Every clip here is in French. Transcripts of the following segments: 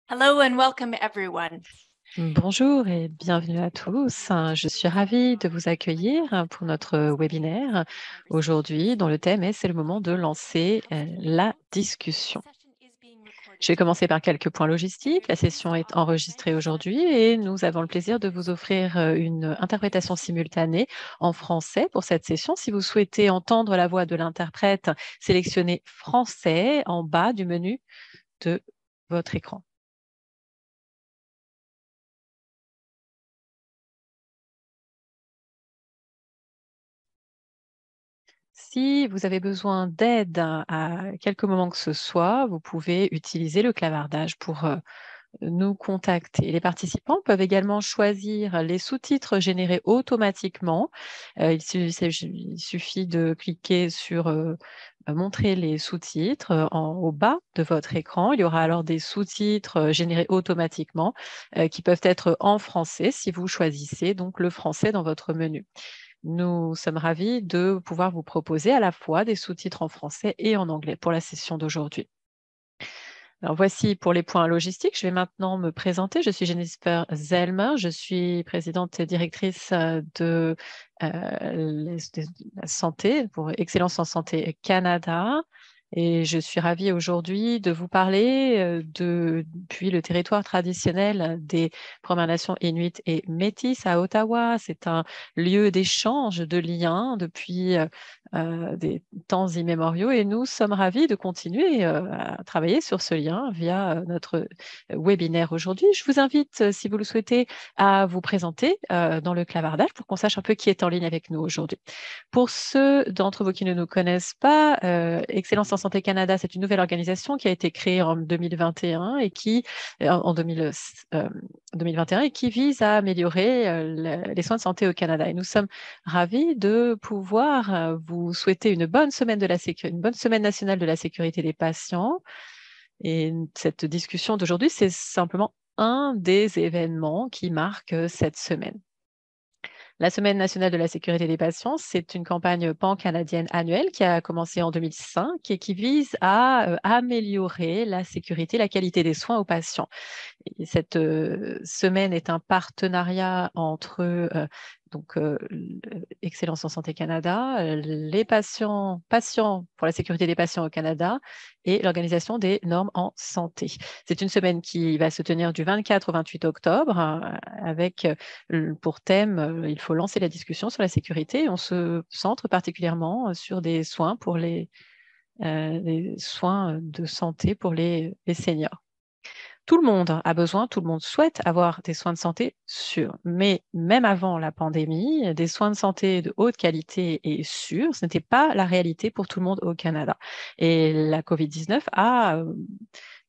Hello and welcome everyone. Bonjour et bienvenue à tous. Je suis ravie de vous accueillir pour notre webinaire aujourd'hui dont le thème est C'est le moment de lancer la discussion. Je vais commencer par quelques points logistiques. La session est enregistrée aujourd'hui et nous avons le plaisir de vous offrir une interprétation simultanée en français pour cette session. Si vous souhaitez entendre la voix de l'interprète, sélectionnez Français en bas du menu de votre écran. Si vous avez besoin d'aide à quelques moments que ce soit, vous pouvez utiliser le clavardage pour nous contacter. Les participants peuvent également choisir les sous-titres générés automatiquement. Il suffit de cliquer sur montrer les sous-titres au bas de votre écran. Il y aura alors des sous-titres générés automatiquement qui peuvent être en français si vous choisissez donc le français dans votre menu. Nous sommes ravis de pouvoir vous proposer à la fois des sous-titres en français et en anglais pour la session d'aujourd'hui. Alors voici pour les points logistiques. Je vais maintenant me présenter. Je suis Jennifer Zelmer. Je suis présidente et directrice de la santé pour Excellence en Santé Canada. Et je suis ravie aujourd'hui de vous parler depuis le territoire traditionnel des Premières Nations inuites et métis à Ottawa. C'est un lieu d'échange, de liens depuis des temps immémoriaux et nous sommes ravis de continuer à travailler sur ce lien via notre webinaire aujourd'hui. Je vous invite, si vous le souhaitez, à vous présenter dans le clavardage pour qu'on sache un peu qui est en ligne avec nous aujourd'hui. Pour ceux d'entre vous qui ne nous connaissent pas, Excellence en Santé Canada, c'est une nouvelle organisation qui a été créée en 2021 et qui, en 2021 et qui vise à améliorer les soins de santé au Canada. Et nous sommes ravis de pouvoir vous souhaiter une bonne semaine une bonne semaine nationale de la sécurité des patients. Et cette discussion d'aujourd'hui, c'est simplement un des événements qui marquent cette semaine. La Semaine nationale de la sécurité des patients, c'est une campagne pan-canadienne annuelle qui a commencé en 2005 et qui vise à améliorer la sécurité, la qualité des soins aux patients. Et cette semaine est un partenariat entre Excellence en Santé Canada, les patients pour la sécurité des patients au Canada et l'Organisation des normes en santé. C'est une semaine qui va se tenir du 24 au 28 octobre avec pour thème il faut lancer la discussion sur la sécurité. On se centre particulièrement sur des soins pour les soins de santé pour les seniors. Tout le monde a besoin, tout le monde souhaite avoir des soins de santé sûrs. Mais même avant la pandémie, des soins de santé de haute qualité et sûrs, ce n'était pas la réalité pour tout le monde au Canada. Et la COVID-19 a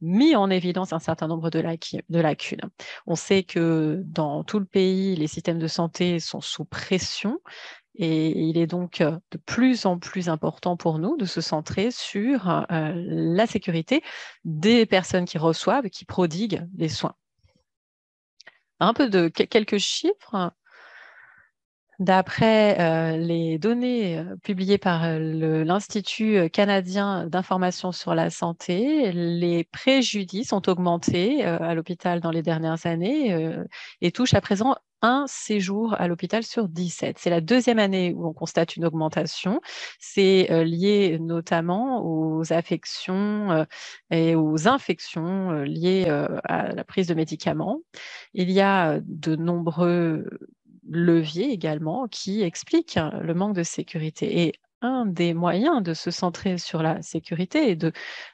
mis en évidence un certain nombre de lacunes. On sait que dans tout le pays, les systèmes de santé sont sous pression. Et il est donc de plus en plus important pour nous de se centrer sur la sécurité des personnes qui reçoivent, qui prodiguent des soins. Un peu de quelques chiffres. D'après les données publiées par l'Institut canadien d'information sur la santé, les préjudices ont augmenté à l'hôpital dans les dernières années et touchent à présent un séjour à l'hôpital sur 17. C'est la deuxième année où on constate une augmentation. C'est lié notamment aux affections et aux infections liées à la prise de médicaments. Il y a de nombreux leviers également qui expliquent le manque de sécurité. Et un des moyens de se centrer sur la sécurité et de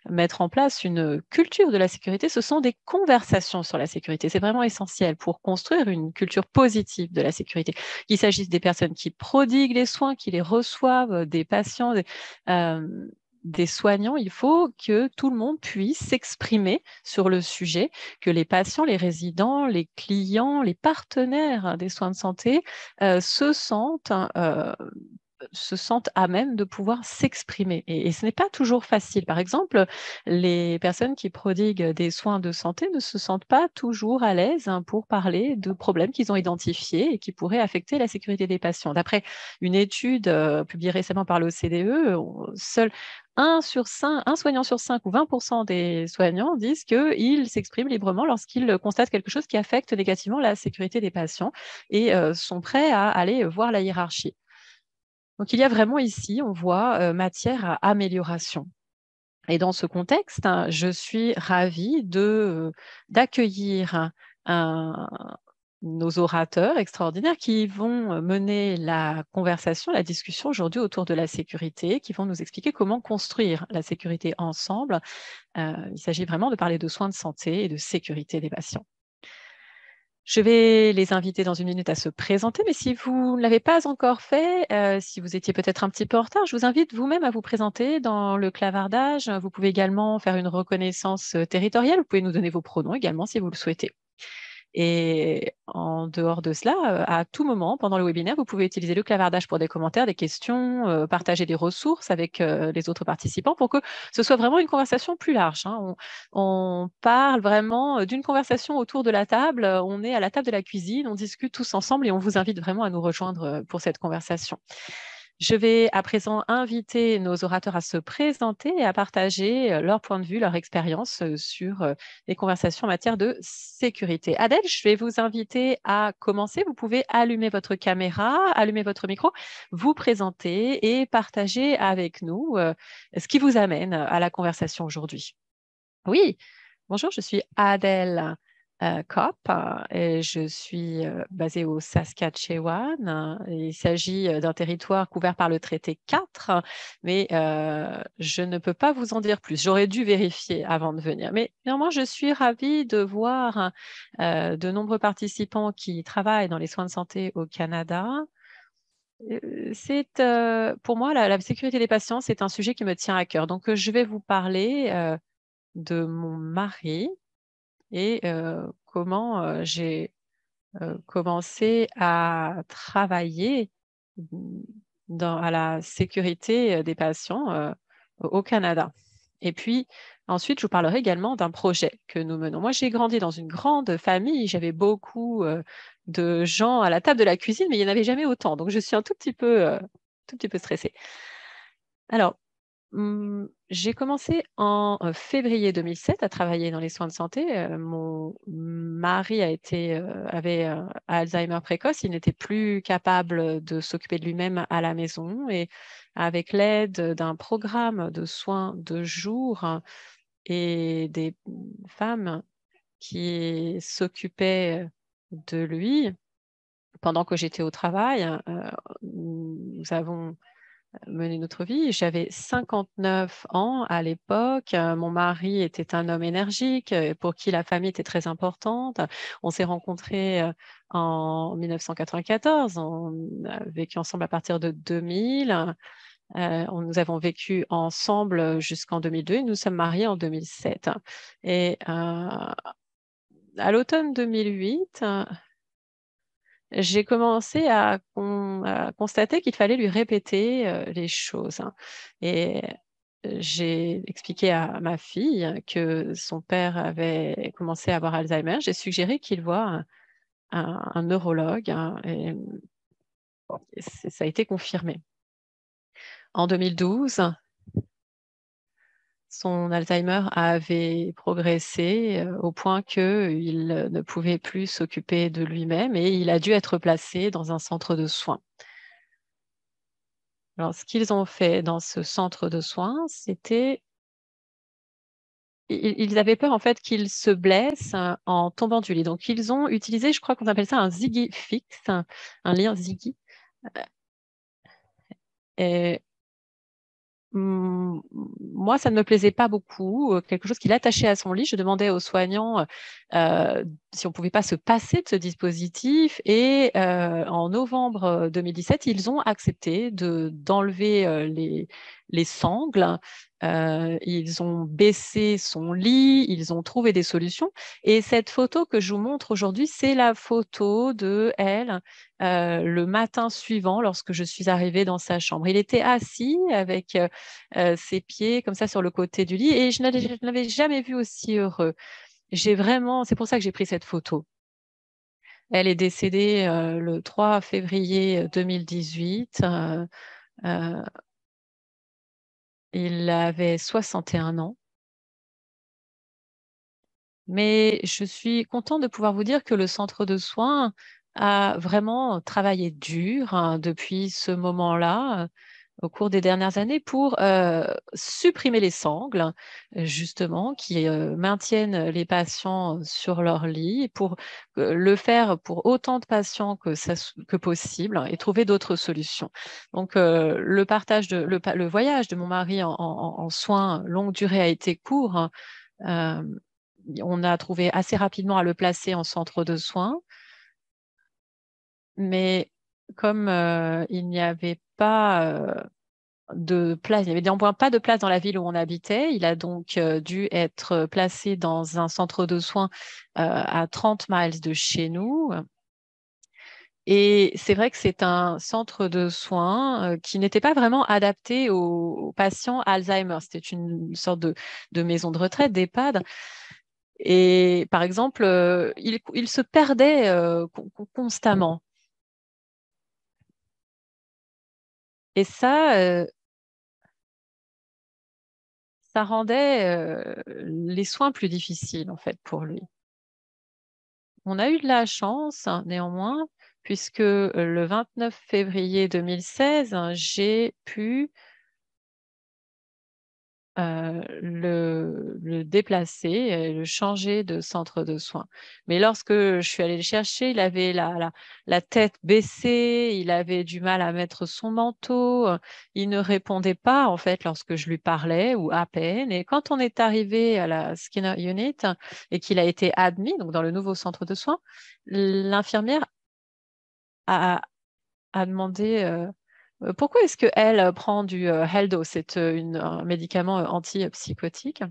mettre en place une culture de la sécurité, ce sont des conversations sur la sécurité. C'est vraiment essentiel pour construire une culture positive de la sécurité. Qu'il s'agisse des personnes qui prodiguent les soins, qui les reçoivent, des patients, des soignants, il faut que tout le monde puisse s'exprimer sur le sujet, que les patients, les résidents, les clients, les partenaires des soins de santé se sentent à même de pouvoir s'exprimer. Et ce n'est pas toujours facile. Par exemple, les personnes qui prodiguent des soins de santé ne se sentent pas toujours à l'aise pour parler de problèmes qu'ils ont identifiés et qui pourraient affecter la sécurité des patients. D'après une étude publiée récemment par l'OCDE, seul un soignant sur 5 ou 20% des soignants disent qu'ils s'expriment librement lorsqu'ils constatent quelque chose qui affecte négativement la sécurité des patients et sont prêts à aller voir la hiérarchie. Donc il y a vraiment ici, on voit, matière à amélioration. Et dans ce contexte, je suis ravie d'accueillir nos orateurs extraordinaires qui vont mener la conversation, la discussion aujourd'hui autour de la sécurité, qui vont nous expliquer comment construire la sécurité ensemble. Il s'agit vraiment de parler de soins de santé et de sécurité des patients. Je vais les inviter dans une minute à se présenter, mais si vous ne l'avez pas encore fait, si vous étiez peut-être un petit peu en retard, je vous invite vous-même à vous présenter dans le clavardage. Vous pouvez également faire une reconnaissance territoriale. Vous pouvez nous donner vos pronoms également si vous le souhaitez. Et en dehors de cela, à tout moment, pendant le webinaire, vous pouvez utiliser le clavardage pour des commentaires, des questions, partager des ressources avec les autres participants pour que ce soit vraiment une conversation plus large. On parle vraiment d'une conversation autour de la table. On est à la table de la cuisine, on discute tous ensemble et on vous invite vraiment à nous rejoindre pour cette conversation. Je vais à présent inviter nos orateurs à se présenter et à partager leur point de vue, leur expérience sur les conversations en matière de sécurité. Adèle, je vais vous inviter à commencer. Vous pouvez allumer votre caméra, allumer votre micro, vous présenter et partager avec nous ce qui vous amène à la conversation aujourd'hui. Oui, bonjour, je suis Adèle Kopp et je suis basée au Saskatchewan. Il s'agit d'un territoire couvert par le traité 4, mais je ne peux pas vous en dire plus. J'aurais dû vérifier avant de venir. Mais néanmoins, je suis ravie de voir de nombreux participants qui travaillent dans les soins de santé au Canada. Pour moi, la sécurité des patients, c'est un sujet qui me tient à cœur. Donc, je vais vous parler de mon mari et comment j'ai commencé à travailler à la sécurité des patients au Canada. Et puis, ensuite, je vous parlerai également d'un projet que nous menons. Moi, j'ai grandi dans une grande famille. J'avais beaucoup de gens à la table de la cuisine, mais il n'y en avait jamais autant. Donc, je suis un tout petit peu stressée. Alors, j'ai commencé en février 2007 à travailler dans les soins de santé. Mon mari avait Alzheimer précoce. Il n'était plus capable de s'occuper de lui-même à la maison. Et avec l'aide d'un programme de soins de jour et des femmes qui s'occupaient de lui pendant que j'étais au travail, nous avons mener notre vie. J'avais 59 ans à l'époque. Mon mari était un homme énergique pour qui la famille était très importante. On s'est rencontrés en 1994. On a vécu ensemble à partir de 2000. Nous avons vécu ensemble jusqu'en 2002 et nous sommes mariés en 2007. Et à l'automne 2008, j'ai commencé à constater qu'il fallait lui répéter les choses. Et j'ai expliqué à ma fille que son père avait commencé à avoir Alzheimer. J'ai suggéré qu'il voie un neurologue et ça a été confirmé. En 2012, son Alzheimer avait progressé au point qu'il ne pouvait plus s'occuper de lui-même et il a dû être placé dans un centre de soins. Alors, ce qu'ils ont fait dans ce centre de soins, c'était ils avaient peur en fait qu'il se blesse en tombant du lit. Donc, ils ont utilisé, je crois qu'on appelle ça un Ziggy fixe, un lien Ziggy. Et moi, ça ne me plaisait pas beaucoup. Quelque chose qu'il attachait à son lit. Je demandais aux soignants si on ne pouvait pas se passer de ce dispositif. Et en novembre 2017, ils ont accepté d'enlever les sangles. Ils ont baissé son lit, ils ont trouvé des solutions. Et cette photo que je vous montre aujourd'hui, c'est la photo de elle le matin suivant lorsque je suis arrivée dans sa chambre. Il était assis avec ses pieds comme ça sur le côté du lit et je ne l'avais jamais vu aussi heureux. C'est pour ça que j'ai pris cette photo. Elle est décédée le 3 février 2018. Il avait 61 ans. Mais je suis contente de pouvoir vous dire que le centre de soins a vraiment travaillé dur depuis ce moment-là, au cours des dernières années, pour supprimer les sangles, justement, qui maintiennent les patients sur leur lit, pour le faire pour autant de patients que possible et trouver d'autres solutions. Donc, le voyage de mon mari en soins longue durée a été court. On a trouvé assez rapidement à le placer en centre de soins, mais comme il n'y avait pas de place, il n'y avait néanmoins pas de place dans la ville où on habitait, il a donc dû être placé dans un centre de soins à 30 miles de chez nous. Et c'est vrai que c'est un centre de soins qui n'était pas vraiment adapté aux patients Alzheimer. C'était une sorte de maison de retraite, d'EHPAD. Et par exemple, il se perdait constamment. Et ça rendait les soins plus difficiles, en fait, pour lui. On a eu de la chance, néanmoins, puisque le 29 février 2016, j'ai pu le déplacer et le changer de centre de soins. Mais lorsque je suis allée le chercher, il avait la tête baissée, il avait du mal à mettre son manteau, il ne répondait pas en fait lorsque je lui parlais ou à peine. Et quand on est arrivé à la Skinner Unit et qu'il a été admis donc dans le nouveau centre de soins, l'infirmière a, a demandé pourquoi est-ce qu'elle prend du Heldo, c'est un médicament antipsychotique.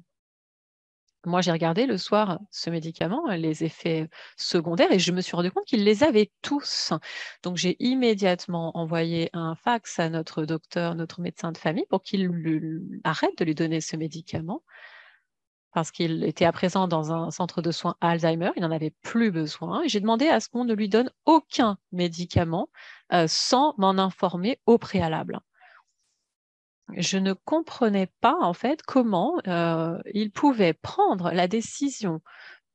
Moi, j'ai regardé le soir ce médicament, les effets secondaires, et je me suis rendu compte qu'ils les avaient tous. Donc, j'ai immédiatement envoyé un fax à notre docteur, notre médecin de famille, pour qu'il arrête de lui donner ce médicament, parce qu'il était à présent dans un centre de soins Alzheimer, il n'en avait plus besoin. Et j'ai demandé à ce qu'on ne lui donne aucun médicament sans m'en informer au préalable. Je ne comprenais pas en fait comment il pouvait prendre la décision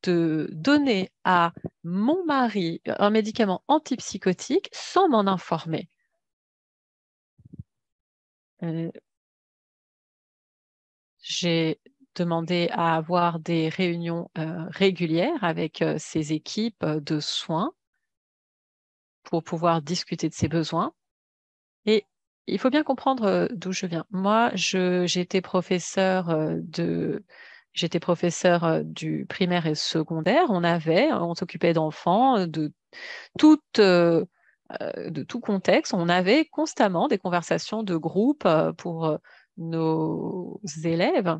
de donner à mon mari un médicament antipsychotique sans m'en informer. Euh, j'ai demandé à avoir des réunions régulières avec ses équipes de soins pour pouvoir discuter de ses besoins. Et il faut bien comprendre d'où je viens. Moi, j'étais j'étais professeur du primaire et secondaire. On s'occupait d'enfants de tout contexte. On avait constamment des conversations de groupe pour nos élèves.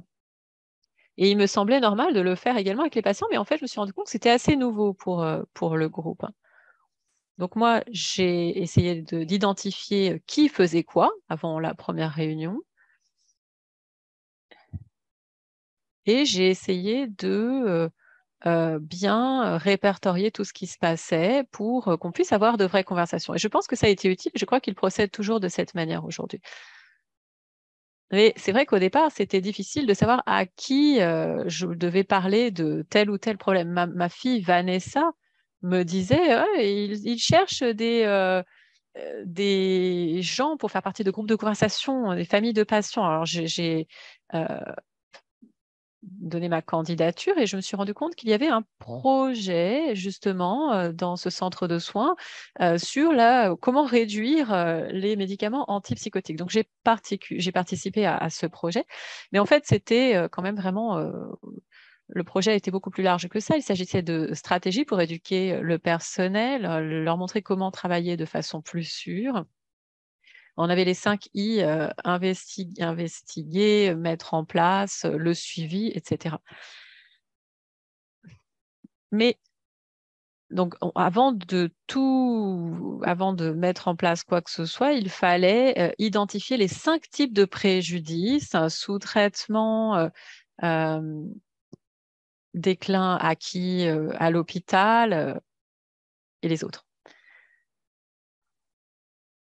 Et il me semblait normal de le faire également avec les patients, mais en fait, je me suis rendu compte que c'était assez nouveau pour le groupe. Donc moi, j'ai essayé d'identifier qui faisait quoi avant la première réunion et j'ai essayé de bien répertorier tout ce qui se passait pour qu'on puisse avoir de vraies conversations. Et je pense que ça a été utile. Je crois qu'il procède toujours de cette manière aujourd'hui. Mais c'est vrai qu'au départ, c'était difficile de savoir à qui je devais parler de tel ou tel problème. Ma fille Vanessa me disait, ouais, il cherche des gens pour faire partie de groupes de conversation, des familles de patients. Alors, j'ai donné ma candidature et je me suis rendu compte qu'il y avait un projet justement dans ce centre de soins sur comment réduire les médicaments antipsychotiques. Donc, j'ai participé à ce projet, mais en fait, c'était quand même vraiment le projet était beaucoup plus large que ça. Il s'agissait de stratégies pour éduquer le personnel, leur montrer comment travailler de façon plus sûre. On avait les 5 I, investiguer, mettre en place, le suivi, etc. Mais donc, avant de mettre en place quoi que ce soit, il fallait identifier les 5 types de préjudices, sous-traitement, déclin acquis à l'hôpital et les autres.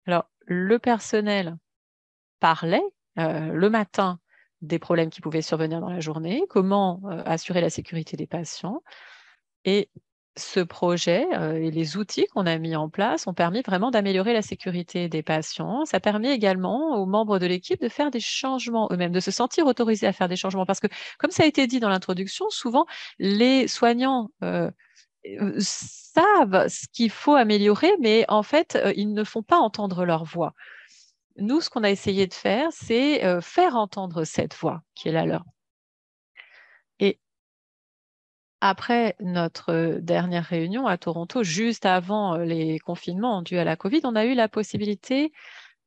Alors, le personnel parlait le matin des problèmes qui pouvaient survenir dans la journée, comment assurer la sécurité des patients. Et ce projet et les outils qu'on a mis en place ont permis vraiment d'améliorer la sécurité des patients. Ça permet également aux membres de l'équipe de faire des changements eux-mêmes, de se sentir autorisés à faire des changements. Parce que, comme ça a été dit dans l'introduction, souvent, les soignants savent ce qu'il faut améliorer, mais en fait, ils ne font pas entendre leur voix. Nous, ce qu'on a essayé de faire, c'est faire entendre cette voix qui est la leur. Et après notre dernière réunion à Toronto, juste avant les confinements dus à la COVID, on a eu la possibilité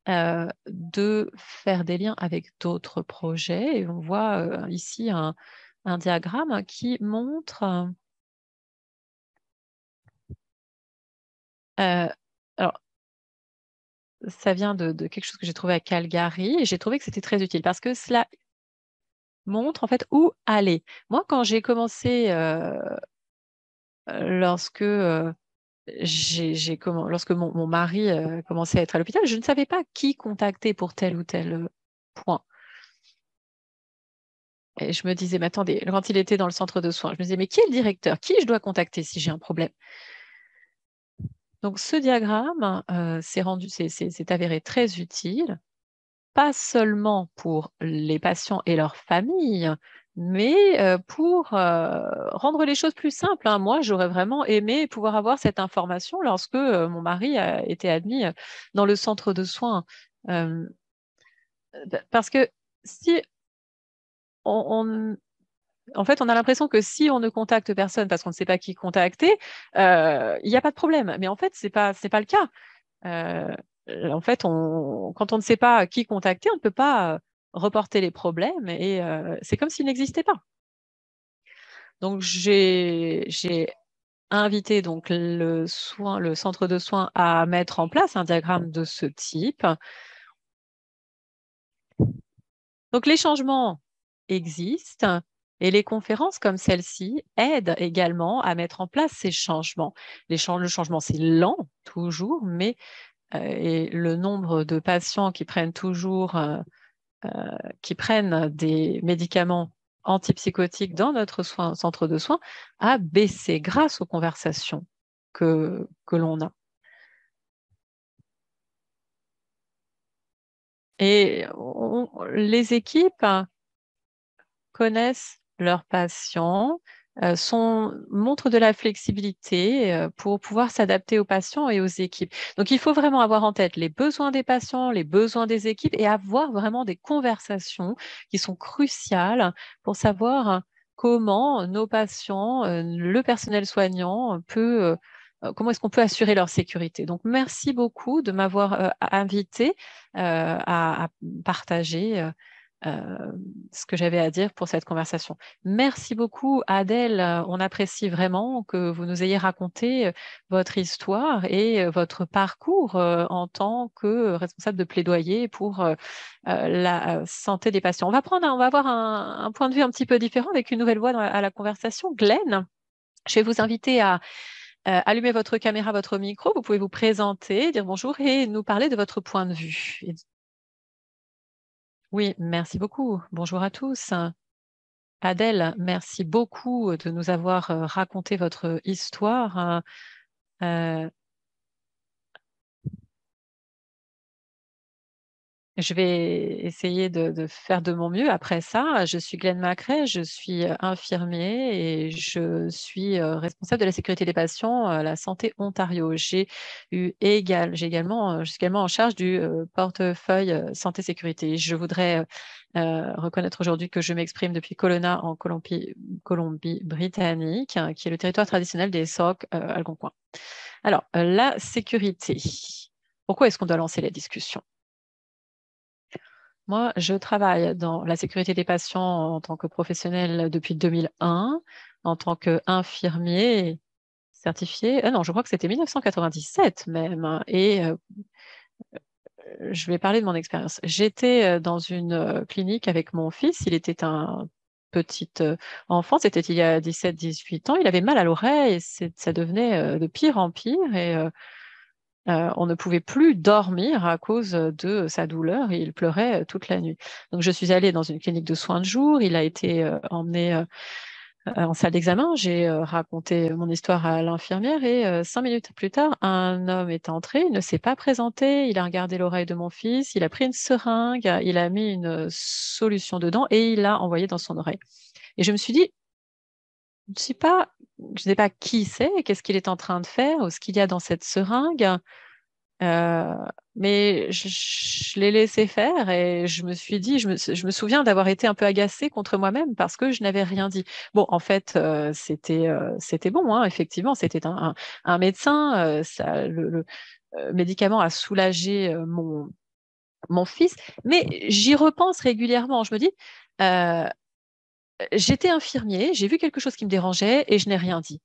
de faire des liens avec d'autres projets. Et on voit ici un diagramme qui montre... alors, ça vient de quelque chose que j'ai trouvé à Calgary et j'ai trouvé que c'était très utile parce que cela montre en fait où aller. Moi, quand j'ai commencé, lorsque lorsque mon mari commençait à être à l'hôpital, je ne savais pas qui contacter pour tel ou tel point. Et je me disais, mais attendez, quand il était dans le centre de soins, je me disais, mais qui est le directeur? Qui je dois contacter si j'ai un problème? Donc, ce diagramme s'est avéré très utile, pas seulement pour les patients et leurs familles, mais pour rendre les choses plus simples, hein. Moi, j'aurais vraiment aimé pouvoir avoir cette information lorsque mon mari a été admis dans le centre de soins. Parce que si en fait, on a l'impression que si on ne contacte personne parce qu'on ne sait pas qui contacter, il n'y a pas de problème. Mais en fait, c'est pas le cas. En fait, quand on ne sait pas qui contacter, on ne peut pas reporter les problèmes et c'est comme s'ils n'existaient pas. Donc, j'ai invité donc le centre de soins à mettre en place un diagramme de ce type. Donc, les changements existent et les conférences comme celle-ci aident également à mettre en place ces changements. Le changement, c'est lent, toujours, mais et le nombre de patients qui prennent des médicaments antipsychotiques dans notre centre de soins a baissé grâce aux conversations que l'on a. Et les équipes connaissent leurs patients, montrent de la flexibilité pour pouvoir s'adapter aux patients et aux équipes. Donc, il faut vraiment avoir en tête les besoins des patients, les besoins des équipes et avoir vraiment des conversations qui sont cruciales pour savoir comment nos patients, le personnel soignant comment est-ce qu'on peut assurer leur sécurité. Donc, merci beaucoup de m'avoir invité à partager ce que j'avais à dire pour cette conversation. Merci beaucoup, Adèle. On apprécie vraiment que vous nous ayez raconté votre histoire et votre parcours en tant que responsable de plaidoyer pour la santé des patients. On va avoir un point de vue un petit peu différent avec une nouvelle voix à la conversation. Glenn, je vais vous inviter à allumer votre caméra, votre micro. Vous pouvez vous présenter, dire bonjour et nous parler de votre point de vue. Oui, merci beaucoup. Bonjour à tous. Adèle, merci beaucoup de nous avoir raconté votre histoire. Euh, Je vais essayer de faire de mon mieux après ça. Je suis Glenn Macrae, je suis infirmier et je suis responsable de la sécurité des patients à la Santé Ontario. Je suis également en charge du portefeuille santé-sécurité. Je voudrais reconnaître aujourd'hui que je m'exprime depuis Kelowna en Colombie-Britannique, qui est le territoire traditionnel des Sauk algonquins. Alors, la sécurité. Pourquoi est-ce qu'on doit lancer la discussion? Moi, je travaille dans la sécurité des patients en tant que professionnel depuis 2001, en tant qu'infirmier certifié. Non, je crois que c'était 1997 même. Et je vais parler de mon expérience. J'étais dans une clinique avec mon fils. Il était un petit enfant. C'était il y a 17-18 ans. Il avait mal à l'oreille et ça devenait de pire en pire. Et On ne pouvait plus dormir à cause de sa douleur et il pleurait toute la nuit. Donc, je suis allée dans une clinique de soins de jour. Il a été emmené en salle d'examen. J'ai raconté mon histoire à l'infirmière et 5 minutes plus tard, un homme est entré. Il ne s'est pas présenté. Il a regardé l'oreille de mon fils. Il a pris une seringue. Il a mis une solution dedans et il l'a envoyé dans son oreille. Et je me suis dit, je sais pas qui c'est, qu'est-ce qu'il est en train de faire ou ce qu'il y a dans cette seringue. Euh, mais je l'ai laissé faire et je me suis dit, je me souviens d'avoir été un peu agacée contre moi-même parce que je n'avais rien dit. Bon, en fait, c'était bon, hein, effectivement, c'était un médecin. Le médicament a soulagé mon fils, mais j'y repense régulièrement. Je me dis, euh, j'étais infirmier, j'ai vu quelque chose qui me dérangeait et je n'ai rien dit.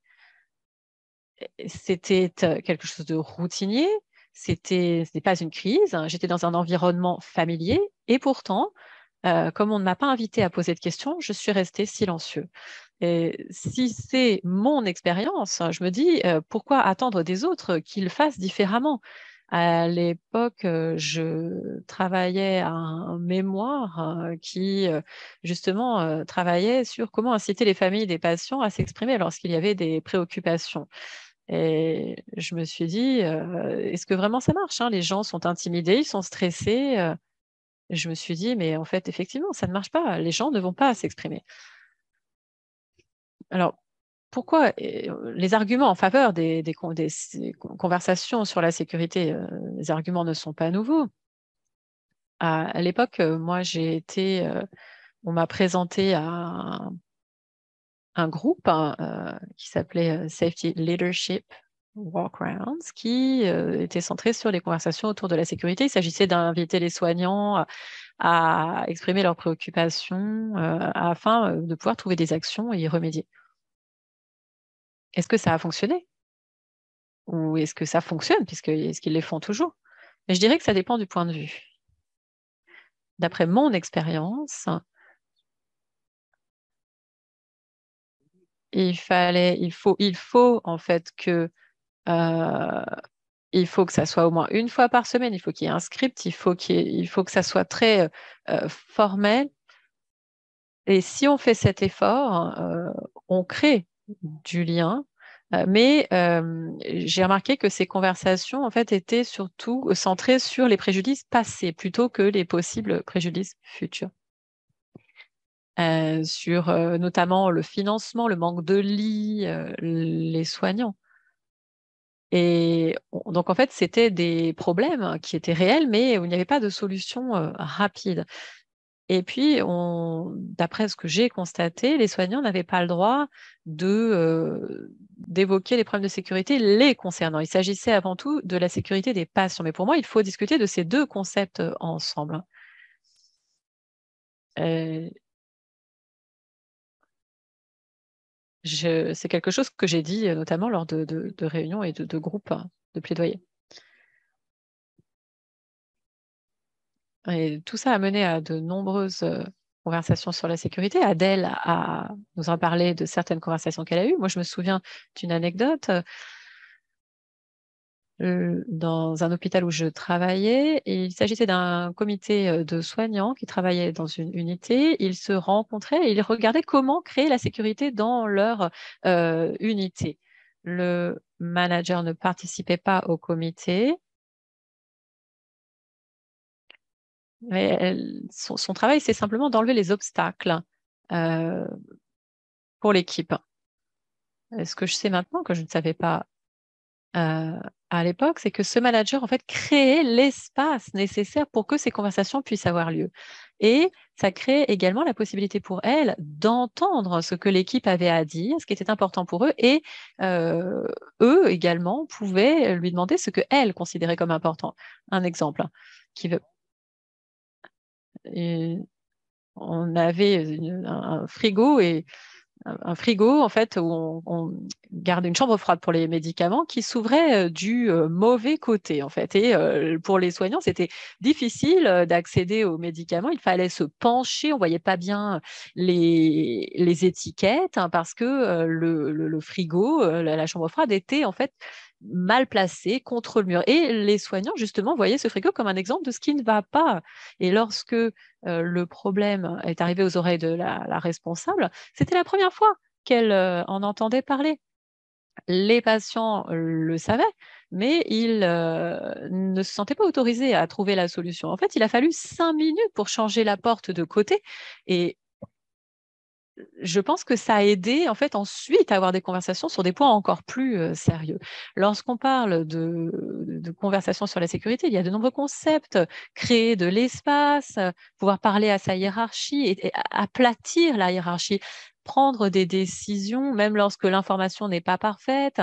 C'était quelque chose de routinier, ce n'était pas une crise, hein. J'étais dans un environnement familier et pourtant, comme on ne m'a pas invité à poser de questions, je suis restée silencieux. Et si c'est mon expérience, je me dis, pourquoi attendre des autres qu'ils fassent différemment? À l'époque, je travaillais à un mémoire qui, justement, travaillait sur comment inciter les familles des patients à s'exprimer lorsqu'il y avait des préoccupations. Et je me suis dit, est-ce que vraiment ça marche, hein? Les gens sont intimidés, ils sont stressés. Je me suis dit, mais en fait, effectivement, ça ne marche pas. Les gens ne vont pas s'exprimer. Alors, pourquoi les arguments en faveur des conversations sur la sécurité, les arguments ne sont pas nouveaux. À l'époque, moi, on m'a présenté à un groupe hein, qui s'appelait Safety Leadership Walkarounds, qui était centré sur les conversations autour de la sécurité. Il s'agissait d'inviter les soignants à exprimer leurs préoccupations afin de pouvoir trouver des actions et y remédier. Est-ce que ça a fonctionné? Ou est-ce que ça fonctionne, est-ce qu'ils les font toujours? Mais je dirais que ça dépend du point de vue. D'après mon expérience, il faut en fait il faut que ça soit au moins une fois par semaine, il faut qu'il y ait un script, il faut que ça soit très formel. Et si on fait cet effort, on crée du lien. Mais j'ai remarqué que ces conversations, en fait, étaient surtout centrées sur les préjudices passés plutôt que les possibles préjudices futurs. Sur notamment le financement, le manque de lits, les soignants. Et donc, en fait, c'était des problèmes qui étaient réels, mais où il n'y avait pas de solution rapide. Et puis, d'après ce que j'ai constaté, les soignants n'avaient pas le droit d'évoquer les problèmes de sécurité les concernant. Il s'agissait avant tout de la sécurité des patients. Mais pour moi, il faut discuter de ces deux concepts ensemble. Euh, c'est quelque chose que j'ai dit notamment lors de réunions et de groupes de plaidoyer. Et tout ça a mené à de nombreuses conversations sur la sécurité. Adèle nous a parlé de certaines conversations qu'elle a eues. Moi, je me souviens d'une anecdote. Dans un hôpital où je travaillais, et il s'agissait d'un comité de soignants qui travaillaient dans une unité. Ils se rencontraient et ils regardaient comment créer la sécurité dans leur unité. Le manager ne participait pas au comité, mais son travail, c'est simplement d'enlever les obstacles euh, pour l'équipe. Ce que je sais maintenant, que je ne savais pas euh, à l'époque, c'est que ce manager, en fait, créait l'espace nécessaire pour que ces conversations puissent avoir lieu. Et ça crée également la possibilité pour elle d'entendre ce que l'équipe avait à dire, ce qui était important pour eux, et euh, eux également pouvaient lui demander ce que elle considérait comme important. Un exemple qui veut. On avait un frigo et un frigo en fait où on garde une chambre froide pour les médicaments qui s'ouvrait du mauvais côté en fait. Et pour les soignants, c'était difficile d'accéder aux médicaments. Il fallait se pencher, on voyait pas bien les étiquettes hein, parce que le frigo, la chambre froide était en fait mal placé contre le mur. Et les soignants, justement, voyaient ce frigo comme un exemple de ce qui ne va pas. Et lorsque le problème est arrivé aux oreilles de la responsable, c'était la première fois qu'elle en entendait parler. Les patients le savaient, mais ils ne se sentaient pas autorisés à trouver la solution. En fait, il a fallu 5 minutes pour changer la porte de côté. Et je pense que ça a aidé en fait ensuite à avoir des conversations sur des points encore plus sérieux. Lorsqu'on parle de conversations sur la sécurité, il y a de nombreux concepts, créer de l'espace, pouvoir parler à sa hiérarchie et aplatir la hiérarchie, prendre des décisions, même lorsque l'information n'est pas parfaite,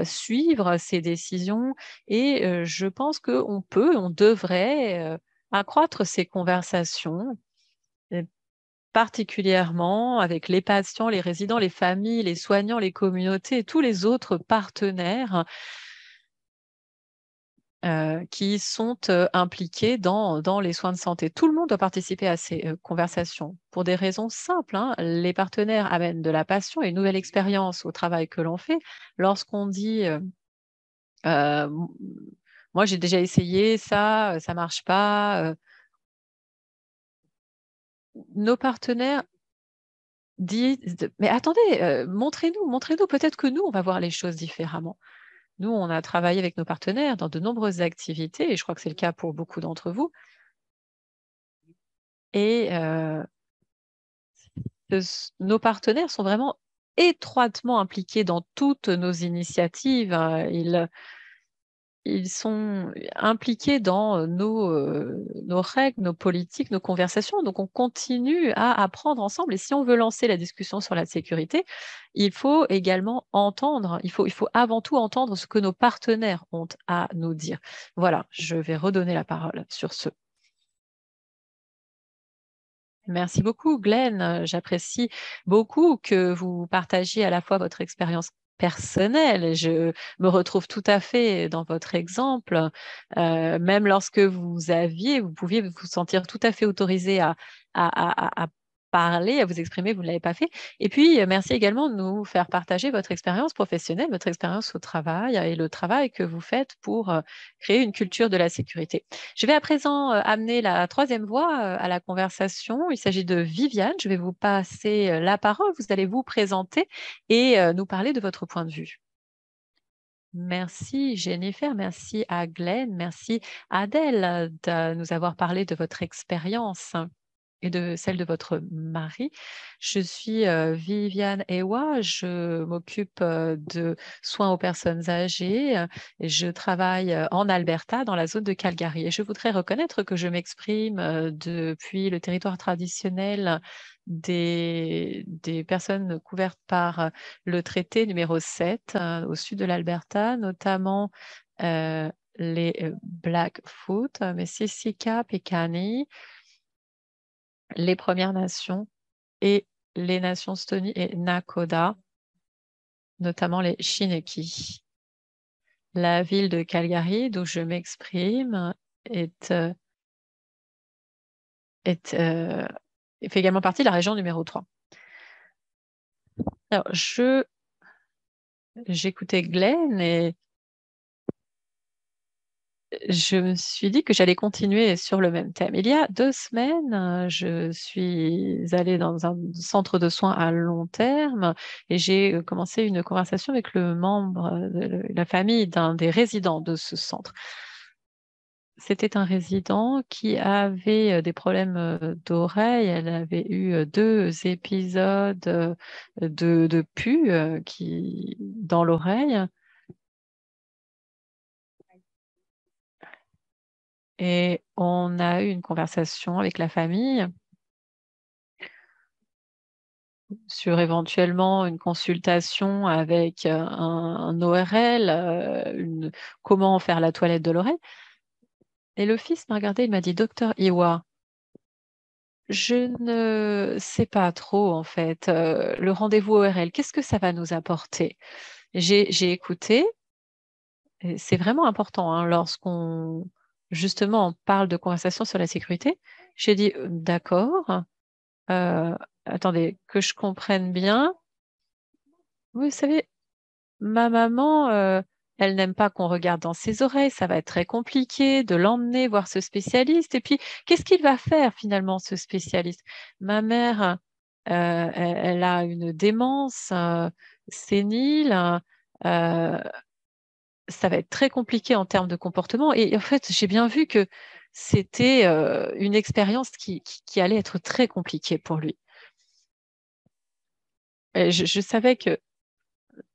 suivre ces décisions. Et je pense qu'on peut, on devrait accroître ces conversations particulièrement avec les patients, les résidents, les familles, les soignants, les communautés et tous les autres partenaires qui sont impliqués dans les soins de santé. Tout le monde doit participer à ces conversations pour des raisons simples, hein. Les partenaires amènent de la passion et une nouvelle expérience au travail que l'on fait. Lorsqu'on dit euh, moi j'ai déjà essayé ça, ça marche pas. Nos partenaires disent, mais attendez, montrez-nous, peut-être que nous, on va voir les choses différemment. Nous, on a travaillé avec nos partenaires dans de nombreuses activités, et je crois que c'est le cas pour beaucoup d'entre vous. Et nos partenaires sont vraiment étroitement impliqués dans toutes nos initiatives. Ils sont impliqués dans nos règles, nos politiques, nos conversations. Donc, on continue à apprendre ensemble. Et si on veut lancer la discussion sur la sécurité, il faut également entendre, il faut avant tout entendre ce que nos partenaires ont à nous dire. Voilà, je vais redonner la parole sur ce. Merci beaucoup, Glenn. J'apprécie beaucoup que vous partagiez à la fois votre expérience personnelle. Je me retrouve tout à fait dans votre exemple. Même lorsque vous pouviez vous sentir tout à fait autorisé à parler, à vous exprimer, vous ne l'avez pas fait. Et puis, merci également de nous faire partager votre expérience professionnelle, votre expérience au travail et le travail que vous faites pour créer une culture de la sécurité. Je vais à présent amener la troisième voix à la conversation. Il s'agit de Viviane. Je vais vous passer la parole. Vous allez vous présenter et nous parler de votre point de vue. Merci Jennifer, merci à Glenn, merci Adèle de nous avoir parlé de votre expérience et de celle de votre mari. Je suis Viviane Ewa, je m'occupe de soins aux personnes âgées et je travaille en Alberta, dans la zone de Calgary. Et je voudrais reconnaître que je m'exprime depuis le territoire traditionnel des personnes couvertes par le traité numéro 7 au sud de l'Alberta, notamment les Blackfoot, Mississauga, Piikani, les Premières Nations et les nations Stoney et Nakoda, notamment les Chiniki. La ville de Calgary, d'où je m'exprime, fait également partie de la région numéro 3. Alors, j'écoutais Glenn et je me suis dit que j'allais continuer sur le même thème. Il y a 2 semaines, je suis allée dans un centre de soins à long terme et j'ai commencé une conversation avec le membre de la famille d'un des résidents de ce centre. C'était un résident qui avait des problèmes d'oreille. Elle avait eu 2 épisodes de pus dans l'oreille. Et on a eu une conversation avec la famille sur éventuellement une consultation avec un ORL, comment faire la toilette de l'oreille. Et le fils m'a regardé, il m'a dit, Docteur Iwa, je ne sais pas trop en fait, le rendez-vous ORL, qu'est-ce que ça va nous apporter? J'ai écouté, c'est vraiment important hein, lorsqu'on justement parle de conversation sur la sécurité. J'ai dit, d'accord. Euh, attendez, que je comprenne bien. Vous savez, ma maman, elle n'aime pas qu'on regarde dans ses oreilles, ça va être très compliqué de l'emmener voir ce spécialiste. Et puis, qu'est-ce qu'il va faire finalement, ce spécialiste? Ma mère, elle a une démence sénile. Ça va être très compliqué en termes de comportement. Et en fait, j'ai bien vu que c'était une expérience qui allait être très compliquée pour lui. Et je savais que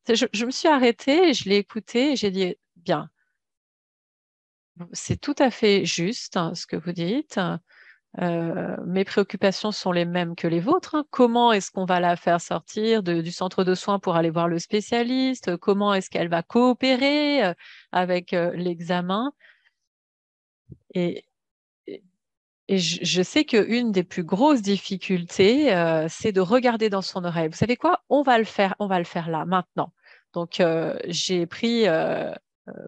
je me suis arrêtée, je l'ai écouté et j'ai dit, bien, c'est tout à fait juste ce que vous dites. Mes préoccupations sont les mêmes que les vôtres, hein. Comment est-ce qu'on va la faire sortir du centre de soins pour aller voir le spécialiste? Comment est-ce qu'elle va coopérer avec l'examen? Et, et je sais qu'une des plus grosses difficultés, c'est de regarder dans son oreille. Vous savez quoi? On va le faire là, maintenant. Donc, j'ai pris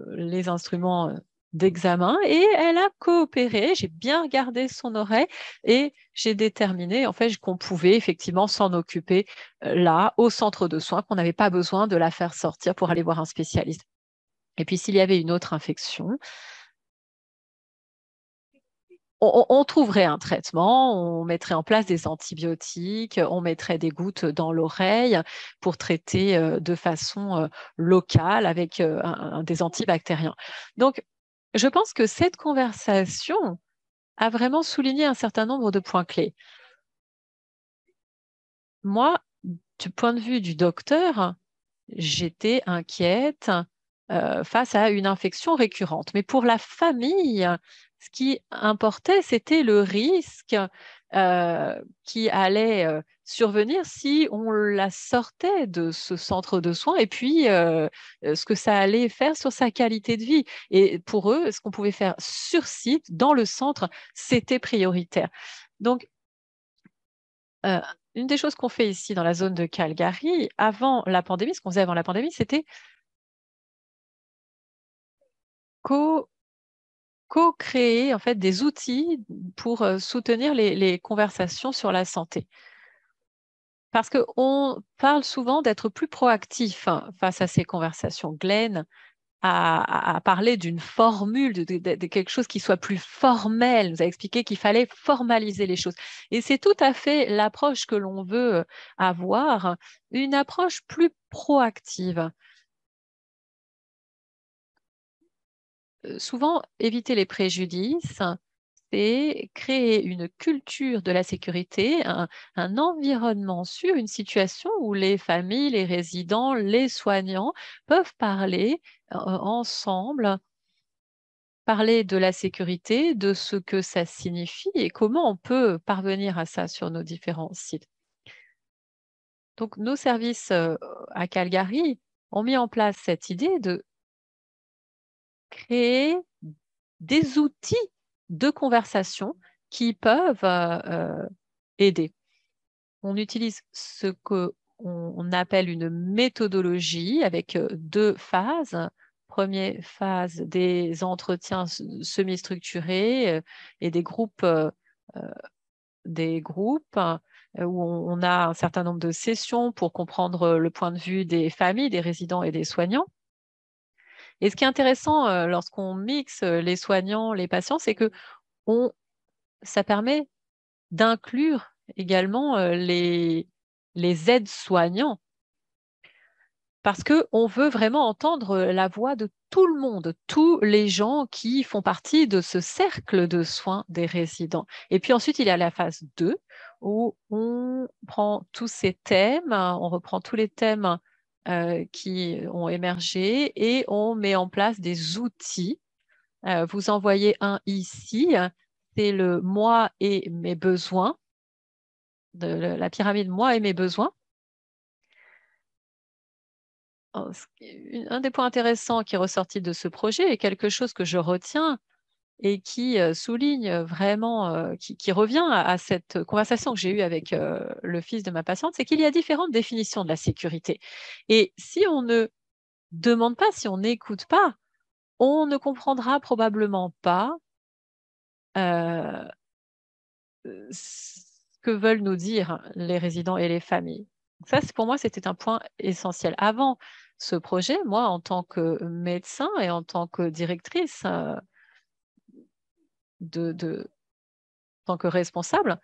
les instruments d'examen et elle a coopéré. J'ai bien regardé son oreille et j'ai déterminé en fait qu'on pouvait effectivement s'en occuper là, au centre de soins, qu'on n'avait pas besoin de la faire sortir pour aller voir un spécialiste. Et puis, s'il y avait une autre infection, on trouverait un traitement, on mettrait en place des antibiotiques, on mettrait des gouttes dans l'oreille pour traiter de façon locale avec des antibactériens. Donc, je pense que cette conversation a vraiment souligné un certain nombre de points clés. Moi, du point de vue du docteur, j'étais inquiète face à une infection récurrente. Mais pour la famille, ce qui importait, c'était le risque qui allait survenir si on la sortait de ce centre de soins et puis ce que ça allait faire sur sa qualité de vie. Et pour eux, ce qu'on pouvait faire sur site, dans le centre, c'était prioritaire. Donc, une des choses qu'on fait ici dans la zone de Calgary, avant la pandémie, ce qu'on faisait avant la pandémie, c'était co- co-créer en fait des outils pour soutenir les conversations sur la santé. Parce qu'on parle souvent d'être plus proactif face à ces conversations. Glenn a parlé d'une formule, de quelque chose qui soit plus formel. Il nous a expliqué qu'il fallait formaliser les choses. Et c'est tout à fait l'approche que l'on veut avoir, une approche plus proactive. Souvent, éviter les préjudices, c'est créer une culture de la sécurité, un environnement sûr, une situation où les familles, les résidents, les soignants peuvent parler ensemble, parler de la sécurité, de ce que ça signifie et comment on peut parvenir à ça sur nos différents sites. Donc, nos services à Calgary ont mis en place cette idée de créer des outils de conversation qui peuvent aider. On utilise ce qu'on appelle une méthodologie avec deux phases. Première phase, des entretiens semi-structurés et des groupes où on a un certain nombre de sessions pour comprendre le point de vue des familles, des résidents et des soignants. Et ce qui est intéressant lorsqu'on mixe les soignants, les patients, c'est que ça permet d'inclure également les aides-soignants parce qu'on veut vraiment entendre la voix de tout le monde, tous les gens qui font partie de ce cercle de soins des résidents. Et puis ensuite, il y a la phase 2 où on prend tous ces thèmes, on reprend tous les thèmes qui ont émergé et on met en place des outils. Vous en voyez un ici, c'est le moi et mes besoins, de la pyramide moi et mes besoins. Un des points intéressants qui est ressorti de ce projet est quelque chose que je retiens et qui souligne vraiment, qui revient à cette conversation que j'ai eue avec le fils de ma patiente, c'est qu'il y a différentes définitions de la sécurité. Et si on ne demande pas, si on n'écoute pas, on ne comprendra probablement pas ce que veulent nous dire les résidents et les familles. Ça, pour moi, c'était un point essentiel. Avant ce projet, moi, en tant que médecin et en tant que directrice, en tant que responsable,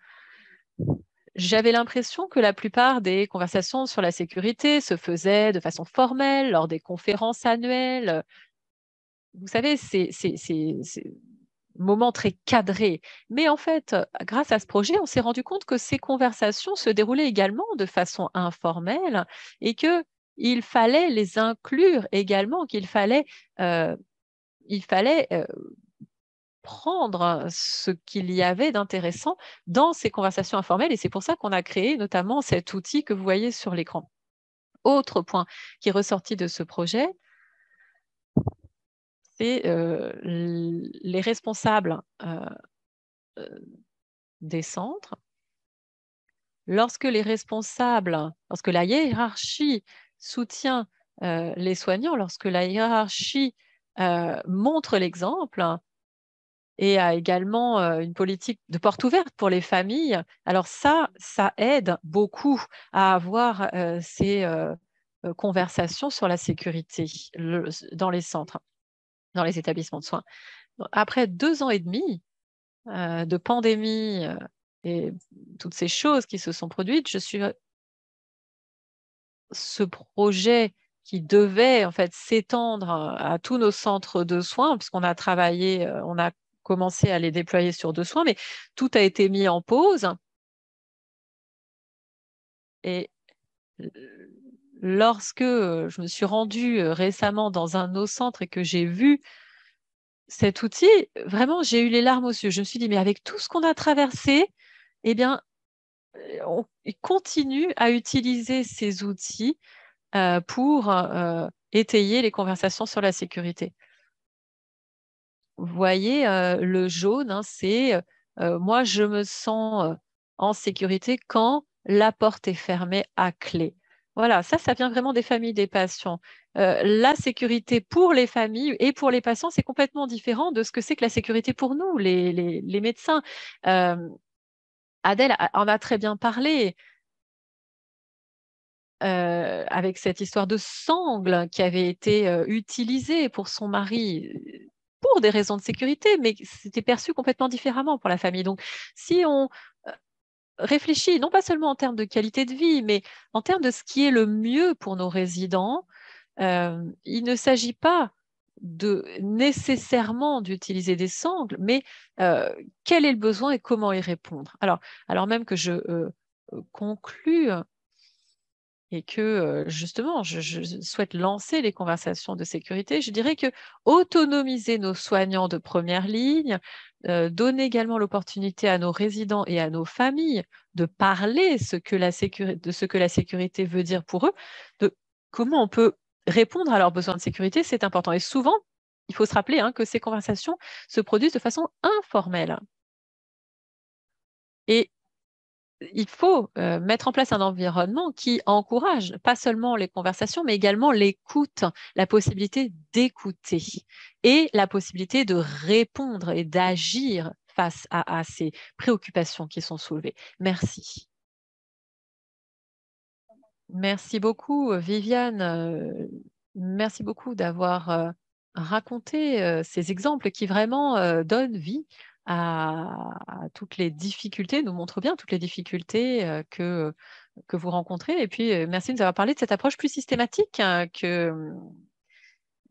j'avais l'impression que la plupart des conversations sur la sécurité se faisaient de façon formelle lors des conférences annuelles. Vous savez, c'est moment très cadré. Mais en fait, grâce à ce projet, on s'est rendu compte que ces conversations se déroulaient également de façon informelle et qu'il fallait les inclure également, qu'il fallait, prendre ce qu'il y avait d'intéressant dans ces conversations informelles. Et c'est pour ça qu'on a créé notamment cet outil que vous voyez sur l'écran. Autre point qui est ressorti de ce projet, c'est les responsables des centres. Lorsque la hiérarchie soutient les soignants, lorsque la hiérarchie montre l'exemple et a également une politique de porte ouverte pour les familles, alors ça aide beaucoup à avoir ces conversations sur la sécurité dans les centres, dans les établissements de soins. Après 2 ans et demi de pandémie et toutes ces choses qui se sont produites, ce projet qui devait en fait s'étendre à tous nos centres de soins, puisqu'on a travaillé, on a commencé à les déployer sur 2 soins, mais tout a été mis en pause. Et lorsque je me suis rendue récemment dans un de nos centres et que j'ai vu cet outil, vraiment, j'ai eu les larmes aux yeux. Je me suis dit, mais avec tout ce qu'on a traversé, eh bien, on continue à utiliser ces outils pour étayer les conversations sur la sécurité. Vous voyez, le jaune, hein, c'est moi, je me sens en sécurité quand la porte est fermée à clé. Voilà, ça vient vraiment des familles des patients. La sécurité pour les familles et pour les patients, c'est complètement différent de ce que c'est que la sécurité pour nous, les médecins. Adèle en a très bien parlé. Avec cette histoire de sangle qui avait été utilisée pour son mari pour des raisons de sécurité, mais c'était perçu complètement différemment pour la famille. Donc, si on réfléchit non pas seulement en termes de qualité de vie, mais en termes de ce qui est le mieux pour nos résidents, il ne s'agit pas nécessairement d'utiliser des sangles, mais quel est le besoin et comment y répondre. Alors même que je conclue et que justement, je souhaite lancer les conversations de sécurité, je dirais que autonomiser nos soignants de première ligne, donner également l'opportunité à nos résidents et à nos familles de parler de ce que la sécurité veut dire pour eux, de comment on peut répondre à leurs besoins de sécurité, c'est important. Et souvent, il faut se rappeler que ces conversations se produisent de façon informelle. Et il faut mettre en place un environnement qui encourage pas seulement les conversations, mais également l'écoute, la possibilité d'écouter et la possibilité de répondre et d'agir face à ces préoccupations qui sont soulevées. Merci. Merci beaucoup, Viviane. Merci beaucoup d'avoir raconté ces exemples qui vraiment donnent vie à toutes les difficultés, nous montrent bien toutes les difficultés que vous rencontrez. Et puis, merci de nous avoir parlé de cette approche plus systématique que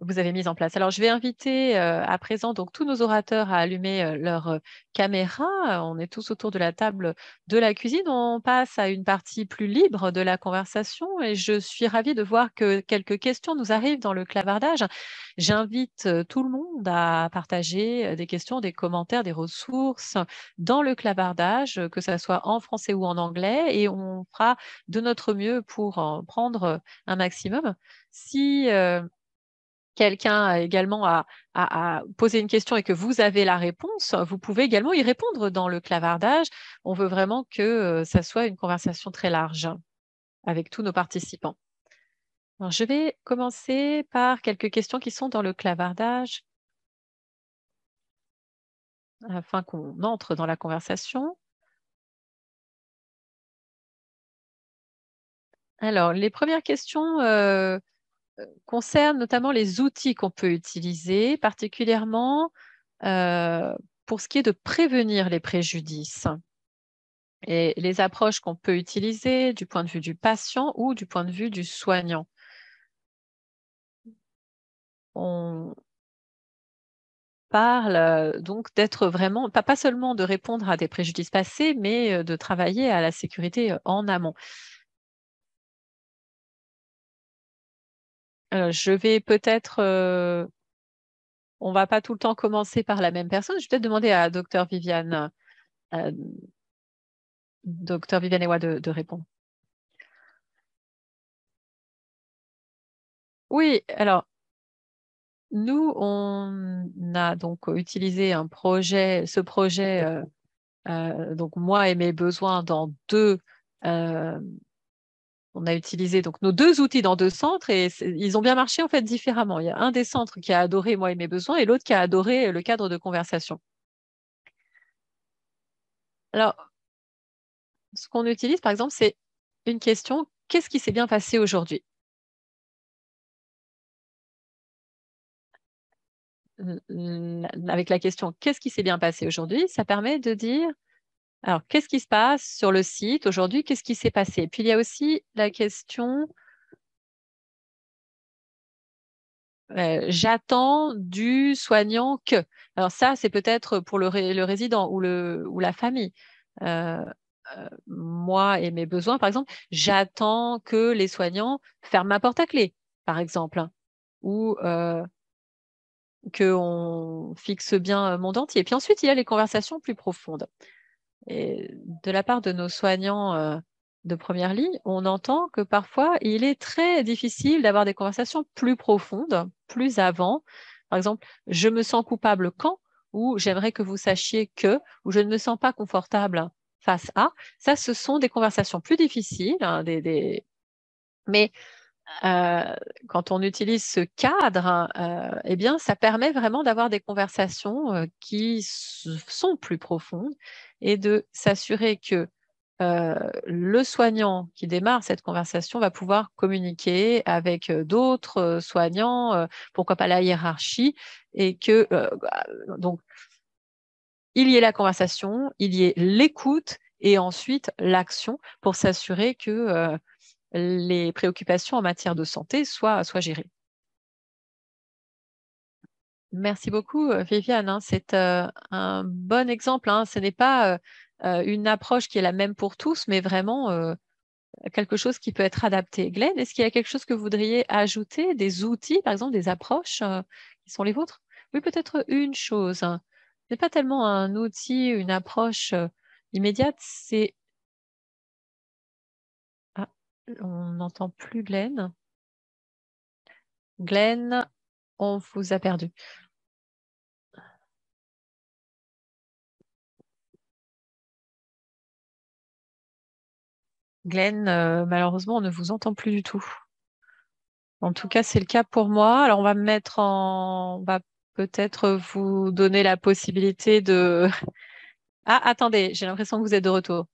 vous avez mise en place. Alors, je vais inviter à présent donc tous nos orateurs à allumer leur caméra. On est tous autour de la table de la cuisine. On passe à une partie plus libre de la conversation et je suis ravie de voir que quelques questions nous arrivent dans le clavardage. J'invite tout le monde à partager des questions, des commentaires, des ressources dans le clavardage, que ce soit en français ou en anglais, et on fera de notre mieux pour en prendre un maximum. Si quelqu'un également a posé une question et que vous avez la réponse, vous pouvez également y répondre dans le clavardage. On veut vraiment que ça soit une conversation très large avec tous nos participants. Alors, je vais commencer par quelques questions qui sont dans le clavardage afin qu'on entre dans la conversation. Alors, les premières questions concerne notamment les outils qu'on peut utiliser, particulièrement pour ce qui est de prévenir les préjudices et les approches qu'on peut utiliser du point de vue du patient ou du point de vue du soignant. On parle donc d'être vraiment, pas seulement de répondre à des préjudices passés, mais de travailler à la sécurité en amont. Je vais peut-être, on ne va pas tout le temps commencer par la même personne. Je vais peut-être demander à Dr Viviane, Dr Viviane Ewa de répondre. Oui, alors, nous, on a donc utilisé ce projet, donc moi et mes besoins dans deux. On a utilisé donc nos deux outils dans deux centres et ils ont bien marché en fait différemment. Il y a un des centres qui a adoré moi et mes besoins et l'autre qui a adoré le cadre de conversation. Alors, ce qu'on utilise par exemple, c'est une question, qu'est-ce qui s'est bien passé aujourd'hui? Avec la question, qu'est-ce qui s'est bien passé aujourd'hui? Ça permet de dire, alors, qu'est-ce qui se passe sur le site aujourd'hui? Qu'est-ce qui s'est passé? Puis, il y a aussi la question, j'attends du soignant que. Alors ça, c'est peut-être pour le résident ou la famille. Moi et mes besoins, par exemple, j'attends que les soignants ferment ma porte à clé, par exemple, hein, ou qu'on fixe bien mon dentier. Puis ensuite, il y a les conversations plus profondes. Et de la part de nos soignants de première ligne, on entend que parfois, il est très difficile d'avoir des conversations plus profondes, plus avant. Par exemple, je me sens coupable quand, ou j'aimerais que vous sachiez que, ou je ne me sens pas confortable face à. Ça, ce sont des conversations plus difficiles, hein, mais quand on utilise ce cadre, eh bien, ça permet vraiment d'avoir des conversations qui sont plus profondes et de s'assurer que le soignant qui démarre cette conversation va pouvoir communiquer avec d'autres soignants, pourquoi pas la hiérarchie, et que donc il y ait la conversation, il y ait l'écoute et ensuite l'action pour s'assurer que les préoccupations en matière de santé soient gérées. Merci beaucoup, Viviane, hein. C'est un bon exemple, hein. Ce n'est pas une approche qui est la même pour tous, mais vraiment quelque chose qui peut être adapté. Glenn, est-ce qu'il y a quelque chose que vous voudriez ajouter, des outils, par exemple, des approches qui sont les vôtres? Oui, peut-être une chose, hein. Ce n'est pas tellement un outil, une approche immédiate, c'est... Ah, on n'entend plus Glenn. Glenn, on vous a perdu. Glenn, malheureusement, on ne vous entend plus du tout. En tout cas, c'est le cas pour moi. Alors, on va peut-être vous donner la possibilité de... Ah, attendez, j'ai l'impression que vous êtes de retour.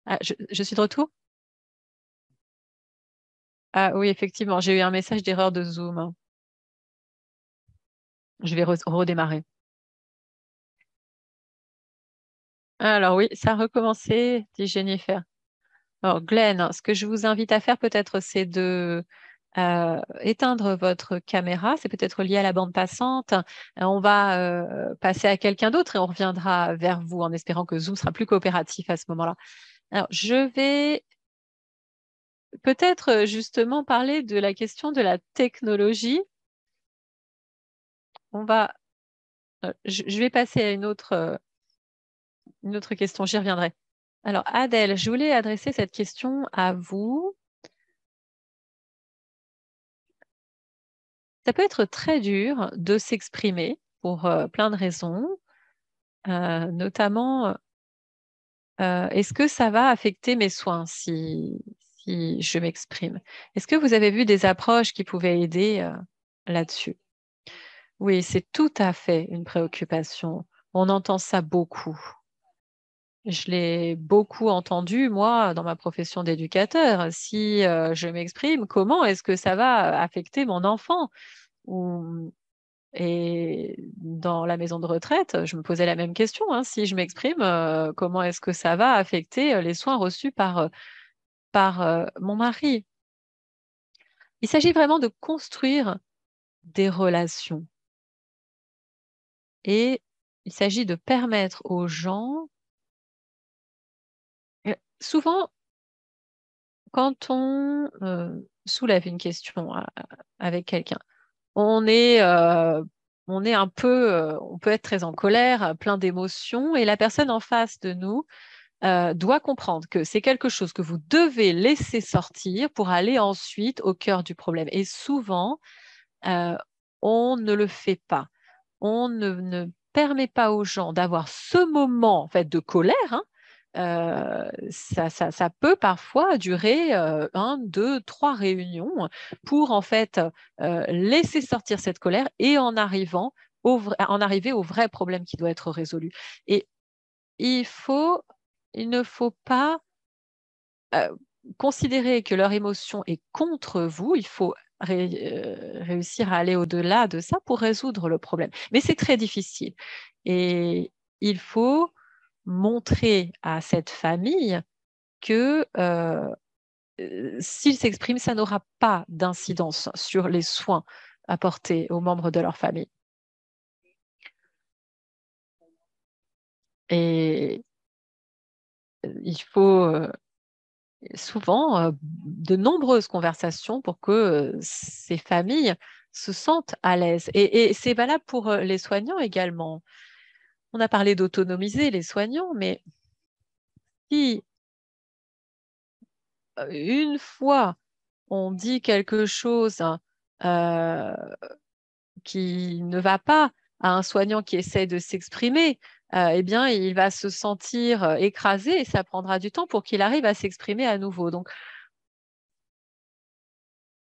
Ah, je suis de retour? Ah oui, effectivement, j'ai eu un message d'erreur de Zoom. Je vais redémarrer. Alors oui, ça a recommencé, dit Jennifer. Alors, Glenn, ce que je vous invite à faire peut-être, c'est de éteindre votre caméra. C'est peut-être lié à la bande passante. On va passer à quelqu'un d'autre et on reviendra vers vous en espérant que Zoom sera plus coopératif à ce moment-là. Alors, je vais peut-être justement parler de la question de la technologie. On va, je vais passer à une autre question, j'y reviendrai. Alors, Adèle, je voulais adresser cette question à vous. Ça peut être très dur de s'exprimer pour plein de raisons, notamment, est-ce que ça va affecter mes soins si je m'exprime? Est-ce que vous avez vu des approches qui pouvaient aider là-dessus? Oui, c'est tout à fait une préoccupation. On entend ça beaucoup. Je l'ai beaucoup entendu, moi, dans ma profession d'éducateur. Si je m'exprime, comment est-ce que ça va affecter mon enfant? Et dans la maison de retraite, je me posais la même question, hein. Si je m'exprime, comment est-ce que ça va affecter les soins reçus par mon mari? Il s'agit vraiment de construire des relations et il s'agit de permettre aux gens souvent quand on, soulève une question avec quelqu'un, on est, on est un peu, on peut être très en colère, plein d'émotions et la personne en face de nous, doit comprendre que c'est quelque chose que vous devez laisser sortir pour aller ensuite au cœur du problème et souvent, heu, on ne le fait pas. On ne permet pas aux gens d'avoir ce moment, en fait, de colère, hein. Ça peut parfois durer, 1, 2, 3 réunions pour, en fait, laisser sortir cette colère et en arriver au vrai problème qui doit être résolu et il faut il ne faut pas, considérer que leur émotion est contre vous. Il faut réussir à aller au-delà de ça pour résoudre le problème. Mais c'est très difficile et il faut montrer à cette famille que, s'ils s'expriment, ça n'aura pas d'incidence sur les soins apportés aux membres de leur famille et il faut, souvent, de nombreuses conversations pour que, ces familles se sentent à l'aise et c'est valable pour, les soignants également. On a parlé d'autonomiser les soignants, mais si, une fois on dit quelque chose, hein, qui ne va pas à un soignant qui essaie de s'exprimer, eh bien, il va se sentir, écrasé et ça prendra du temps pour qu'il arrive à s'exprimer à nouveau. Donc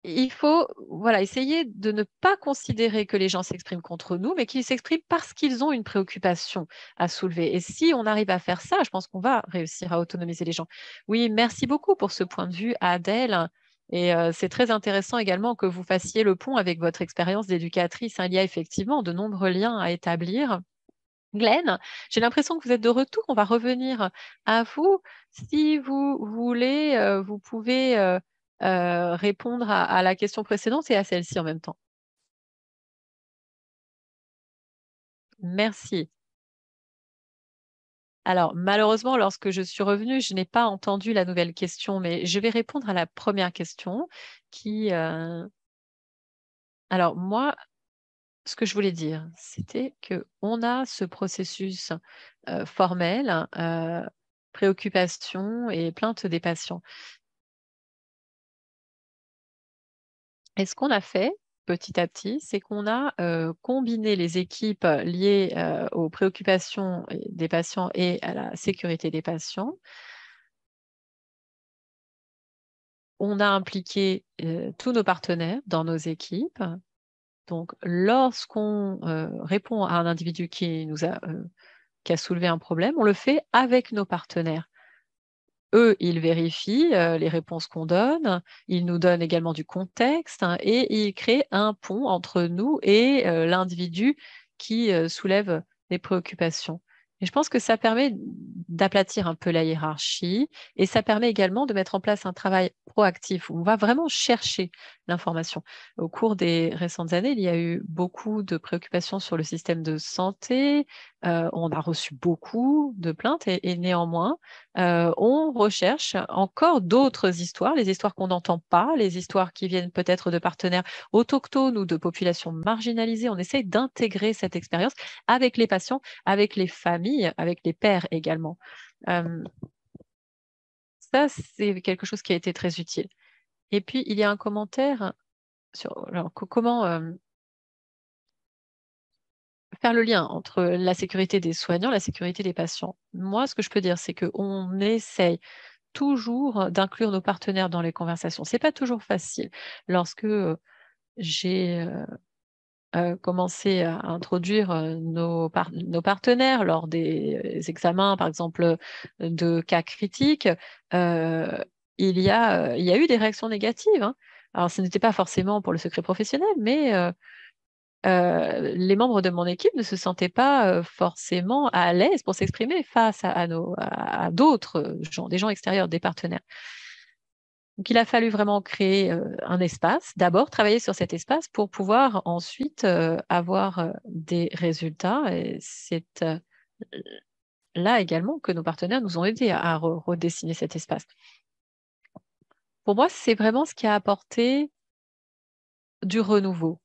il faut, voilà, essayer de ne pas considérer que les gens s'expriment contre nous, mais qu'ils s'expriment parce qu'ils ont une préoccupation à soulever et si on arrive à faire ça, je pense qu'on va réussir à autonomiser les gens. Oui, merci beaucoup pour ce point de vue, Adèle et c'est très intéressant également que vous fassiez le pont avec votre expérience d'éducatrice, hein. Il y a effectivement de nombreux liens à établir. Glenn, j'ai l'impression que vous êtes de retour. On va revenir à vous. Si vous voulez, vous pouvez, répondre à la question précédente et à celle-ci en même temps. Merci. Alors malheureusement, lorsque je suis revenue, je n'ai pas entendu la nouvelle question, mais je vais répondre à la première question qui, alors moi, ce que je voulais dire, c'était qu'on a ce processus, formel, préoccupation et plainte des patients. Et ce qu'on a fait, petit à petit, c'est qu'on a, combiné les équipes liées, aux préoccupations des patients et à la sécurité des patients. On a impliqué, tous nos partenaires dans nos équipes. Donc lorsqu'on, répond à un individu qui a soulevé un problème, on le fait avec nos partenaires. Eux, ils vérifient, les réponses qu'on donne, ils nous donnent également du contexte, hein, et ils créent un pont entre nous et l'individu qui, soulève des préoccupations et je pense que ça permet d'aplatir un peu la hiérarchie et ça permet également de mettre en place un travail proactif où on va vraiment chercher l'information. Au cours des récentes années, il y a eu beaucoup de préoccupations sur le système de santé, on a reçu beaucoup de plaintes et néanmoins, on recherche encore d'autres histoires, les histoires qu'on n'entend pas, les histoires qui viennent peut-être de partenaires autochtones ou de populations marginalisées. On essaye d'intégrer cette expérience avec les patients, avec les familles, avec les pairs également. Ça, c'est quelque chose qui a été très utile et puis il y a un commentaire sur alors comment, faire le lien entre la sécurité des soignants, la sécurité des patients. Moi, ce que je peux dire, c'est qu'on essaye toujours d'inclure nos partenaires dans les conversations. C'est pas toujours facile. Lorsque, j'ai, commencé à introduire nos partenaires lors des examens, par exemple, de cas critiques, il y a eu des réactions négatives, hein. Alors, ce n'était pas forcément pour le secret professionnel, mais les membres de mon équipe ne se sentaient pas forcément à l'aise pour s'exprimer face à d'autres gens, des gens extérieurs, des partenaires. Donc, il a fallu vraiment créer un espace, d'abord travailler sur cet espace pour pouvoir ensuite avoir des résultats. Et c'est là également que nos partenaires nous ont aidés à redessiner cet espace. Pour moi, c'est vraiment ce qui a apporté du renouveau.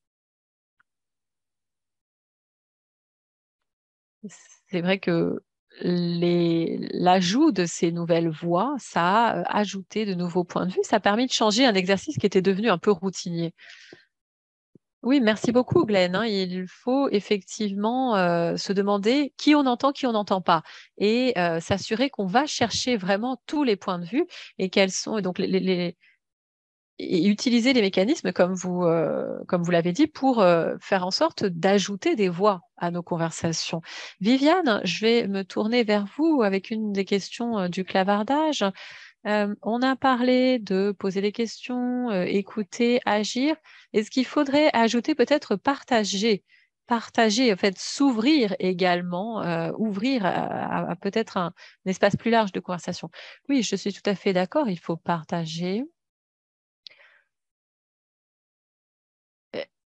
C'est vrai que l'ajout de ces nouvelles voix, ça a ajouté de nouveaux points de vue. Ça a permis de changer un exercice qui était devenu un peu routinier. Oui, merci beaucoup, Glenn, hein. Il faut effectivement se demander qui on entend, qui on n'entend pas, et s'assurer qu'on va chercher vraiment tous les points de vue et quels sont, et donc et utiliser les mécanismes comme vous l'avez dit pour faire en sorte d'ajouter des voix à nos conversations. Viviane, je vais me tourner vers vous avec une des questions du clavardage. On a parlé de poser des questions, écouter, agir. Est-ce qu'il faudrait ajouter peut-être partager? Partager, en fait, s'ouvrir également, ouvrir à peut-être un espace plus large de conversation. Oui, je suis tout à fait d'accord, il faut partager.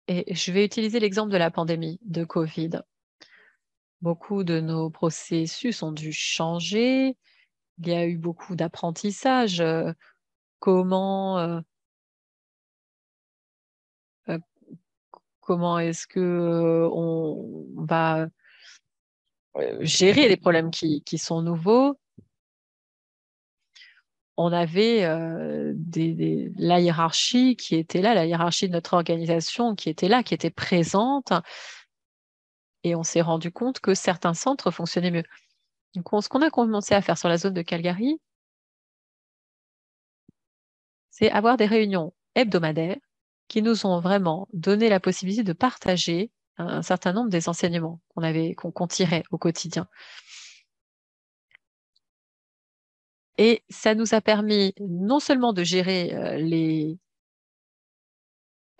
Et je vais utiliser l'exemple de la pandémie de Covid. Beaucoup de nos processus ont dû changer. Il y a eu beaucoup d'apprentissage. Comment euh, comment est-ce que on va gérer les problèmes qui sont nouveaux? On avait la hiérarchie qui était là, la hiérarchie de notre organisation qui était là, qui était présente, et on s'est rendu compte que certains centres fonctionnaient mieux. Donc, ce qu'on a commencé à faire sur la zone de Calgary, c'est avoir des réunions hebdomadaires qui nous ont vraiment donné la possibilité de partager un certain nombre des enseignements qu'on tirait au quotidien. Et ça nous a permis non seulement de gérer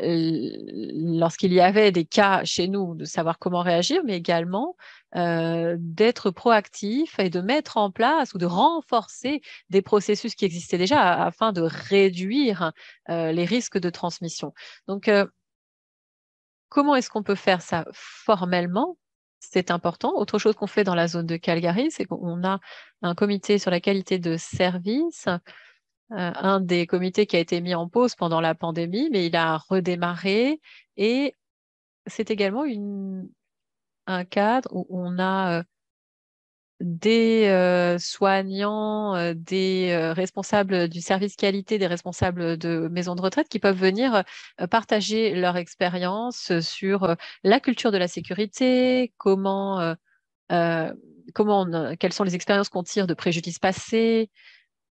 lorsqu'il y avait des cas chez nous, de savoir comment réagir, mais également d'être proactif et de mettre en place ou de renforcer des processus qui existaient déjà afin de réduire les risques de transmission. Donc, comment est-ce qu'on peut faire ça formellement? C'est important. Autre chose qu'on fait dans la zone de Calgary, c'est qu'on a un comité sur la qualité de service, un des comités qui a été mis en pause pendant la pandémie, mais il a redémarré, et c'est également un cadre où on a des soignants, des responsables du service qualité, des responsables de maisons de retraite qui peuvent venir partager leur expérience sur la culture de la sécurité, quelles sont les expériences qu'on tire de préjudices passés,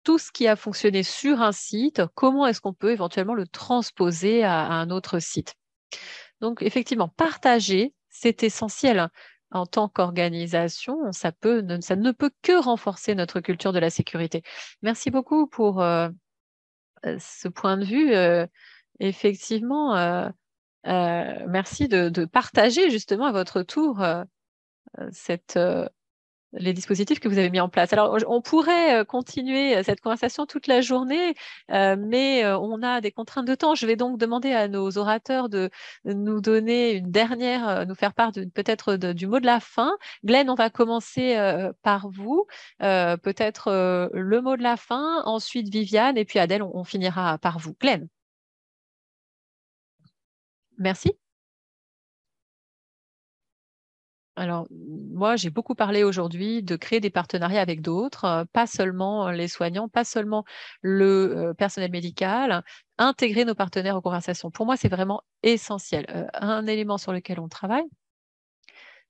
tout ce qui a fonctionné sur un site, comment est-ce qu'on peut éventuellement le transposer à un autre site. Donc, effectivement, partager, c'est essentiel. En tant qu'organisation, ça ne peut que renforcer notre culture de la sécurité. Merci beaucoup pour ce point de vue. Effectivement, merci de partager justement à votre tour cette les dispositifs que vous avez mis en place. Alors, on pourrait continuer cette conversation toute la journée, mais on a des contraintes de temps. Je vais donc demander à nos orateurs de nous donner une dernière, nous faire part peut-être du mot de la fin. Glenn, on va commencer par vous. Peut-être le mot de la fin, ensuite Viviane, et puis Adèle, on finira par vous. Glenn, merci. Alors, moi, j'ai beaucoup parlé aujourd'hui de créer des partenariats avec d'autres, pas seulement les soignants, pas seulement le personnel médical, intégrer nos partenaires aux conversations. Pour moi, c'est vraiment essentiel. Un élément sur lequel on travaille,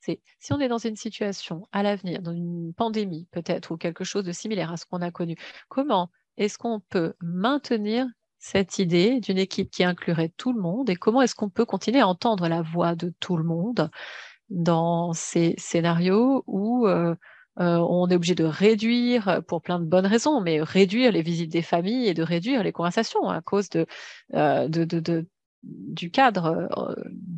c'est si on est dans une situation à l'avenir, dans une pandémie peut-être, ou quelque chose de similaire à ce qu'on a connu, comment est-ce qu'on peut maintenir cette idée d'une équipe qui inclurait tout le monde et comment est-ce qu'on peut continuer à entendre la voix de tout le monde dans ces scénarios où on est obligé de réduire, pour plein de bonnes raisons, mais réduire les visites des familles et de réduire les conversations à cause du cadre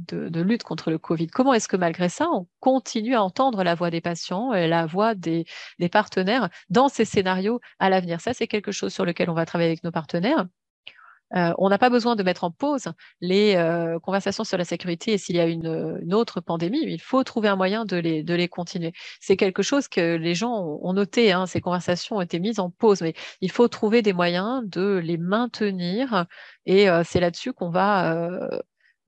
de lutte contre le Covid. Comment est-ce que malgré ça, on continue à entendre la voix des patients et la voix des partenaires dans ces scénarios à l'avenir? Ça, c'est quelque chose sur lequel on va travailler avec nos partenaires. On n'a pas besoin de mettre en pause les conversations sur la sécurité et s'il y a une autre pandémie, il faut trouver un moyen de les continuer. C'est quelque chose que les gens ont noté, hein, ces conversations ont été mises en pause, mais il faut trouver des moyens de les maintenir et c'est là-dessus qu'on va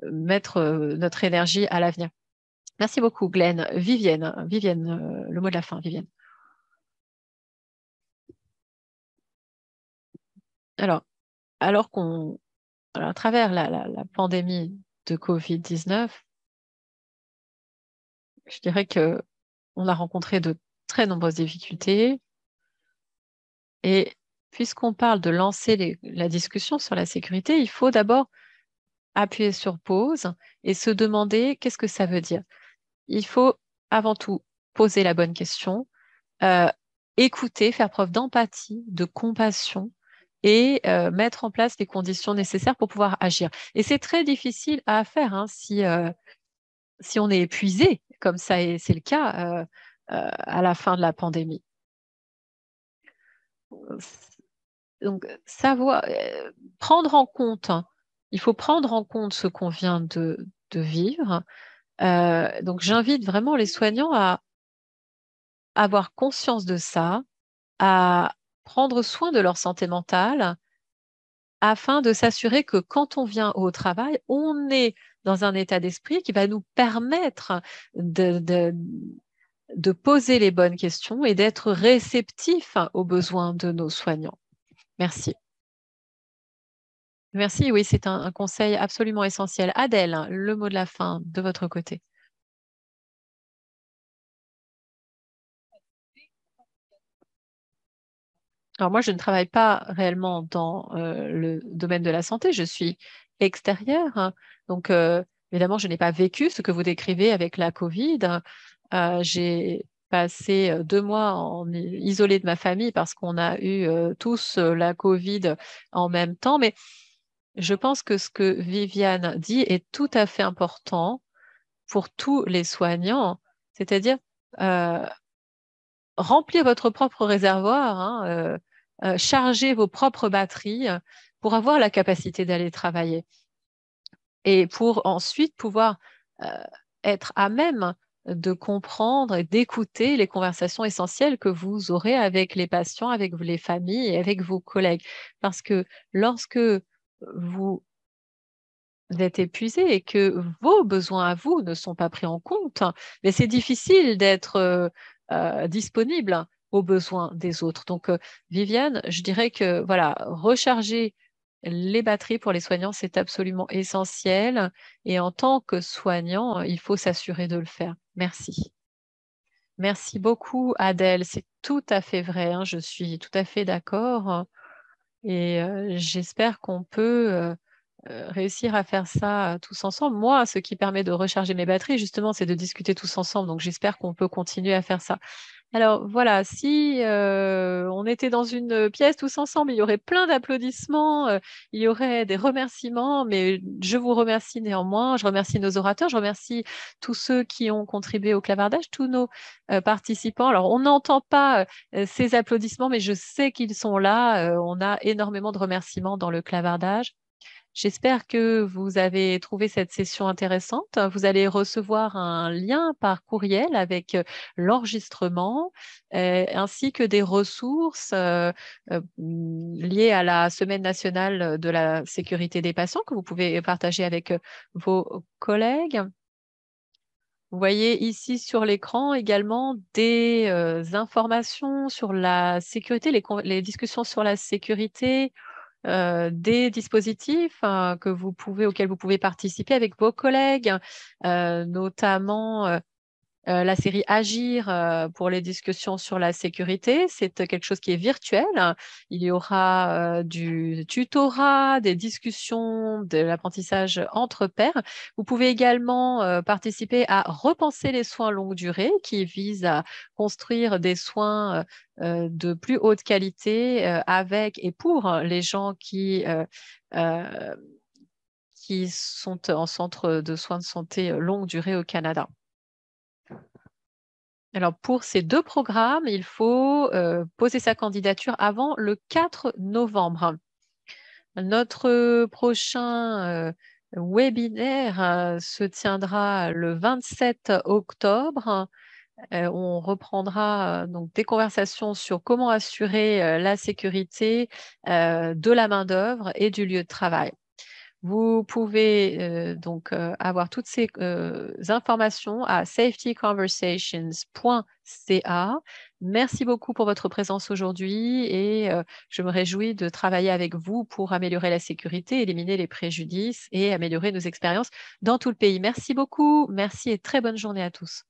mettre notre énergie à l'avenir. Merci beaucoup, Glenn. Vivienne, le mot de la fin, Vivienne. Alors à travers la pandémie de Covid-19, je dirais qu'on a rencontré de très nombreuses difficultés. Et puisqu'on parle de lancer la discussion sur la sécurité, il faut d'abord appuyer sur pause et se demander qu'est-ce que ça veut dire. Il faut avant tout poser la bonne question, écouter, faire preuve d'empathie, de compassion et mettre en place les conditions nécessaires pour pouvoir agir. Et c'est très difficile à faire hein, si on est épuisé, comme ça c'est le cas à la fin de la pandémie. Donc, prendre en compte, hein, il faut prendre en compte ce qu'on vient de vivre. Donc, j'invite vraiment les soignants à avoir conscience de ça, à prendre soin de leur santé mentale afin de s'assurer que quand on vient au travail, on est dans un état d'esprit qui va nous permettre de poser les bonnes questions et d'être réceptif aux besoins de nos soignants. Merci. Merci, oui, c'est un conseil absolument essentiel. Adèle, le mot de la fin de votre côté. Alors moi, je ne travaille pas réellement dans le domaine de la santé, je suis extérieure. Hein. Donc, évidemment, je n'ai pas vécu ce que vous décrivez avec la Covid. J'ai passé 2 mois isolée de ma famille parce qu'on a eu tous la Covid en même temps. Mais je pense que ce que Viviane dit est tout à fait important pour tous les soignants, c'est-à-dire euh, remplir votre propre réservoir, hein, charger vos propres batteries pour avoir la capacité d'aller travailler et pour ensuite pouvoir euh, être à même de comprendre et d'écouter les conversations essentielles que vous aurez avec les patients, avec les familles et avec vos collègues. Parce que lorsque vous êtes épuisé et que vos besoins à vous ne sont pas pris en compte, mais c'est difficile d'être disponible aux besoins des autres. Donc, Viviane, je dirais que voilà, recharger les batteries pour les soignants, c'est absolument essentiel. Et en tant que soignant, il faut s'assurer de le faire. Merci. Merci beaucoup, Adèle. C'est tout à fait vrai. Hein, je suis tout à fait d'accord. Et j'espère qu'on peut réussir à faire ça tous ensemble. Moi, ce qui permet de recharger mes batteries, justement, c'est de discuter tous ensemble. Donc, j'espère qu'on peut continuer à faire ça. Alors, voilà, si on était dans une pièce tous ensemble, il y aurait plein d'applaudissements, il y aurait des remerciements, mais je vous remercie néanmoins. Je remercie nos orateurs, je remercie tous ceux qui ont contribué au clavardage, tous nos participants. Alors, on n'entend pas ces applaudissements, mais je sais qu'ils sont là. On a énormément de remerciements dans le clavardage. J'espère que vous avez trouvé cette session intéressante. Vous allez recevoir un lien par courriel avec l'enregistrement ainsi que des ressources liées à la Semaine nationale de la sécurité des patients que vous pouvez partager avec vos collègues. Vous voyez ici sur l'écran également des informations sur la sécurité, les discussions sur la sécurité, des dispositifs auxquels vous pouvez participer avec vos collègues, notamment la série Agir pour les discussions sur la sécurité. C'est quelque chose qui est virtuel. Il y aura du tutorat, des discussions, de l'apprentissage entre pairs. Vous pouvez également participer à Repenser les soins longue durée, qui vise à construire des soins de plus haute qualité avec et pour les gens euh, qui sont en centre de soins de santé longue durée au Canada. Alors, pour ces 2 programmes, il faut poser sa candidature avant le 4 novembre. Notre prochain webinaire se tiendra le 27 octobre. On reprendra donc des conversations sur comment assurer la sécurité de la main-d'œuvre et du lieu de travail. Vous pouvez donc avoir toutes ces informations à safetyconversations.ca. Merci beaucoup pour votre présence aujourd'hui et je me réjouis de travailler avec vous pour améliorer la sécurité, éliminer les préjudices et améliorer nos expériences dans tout le pays. Merci beaucoup, merci et très bonne journée à tous.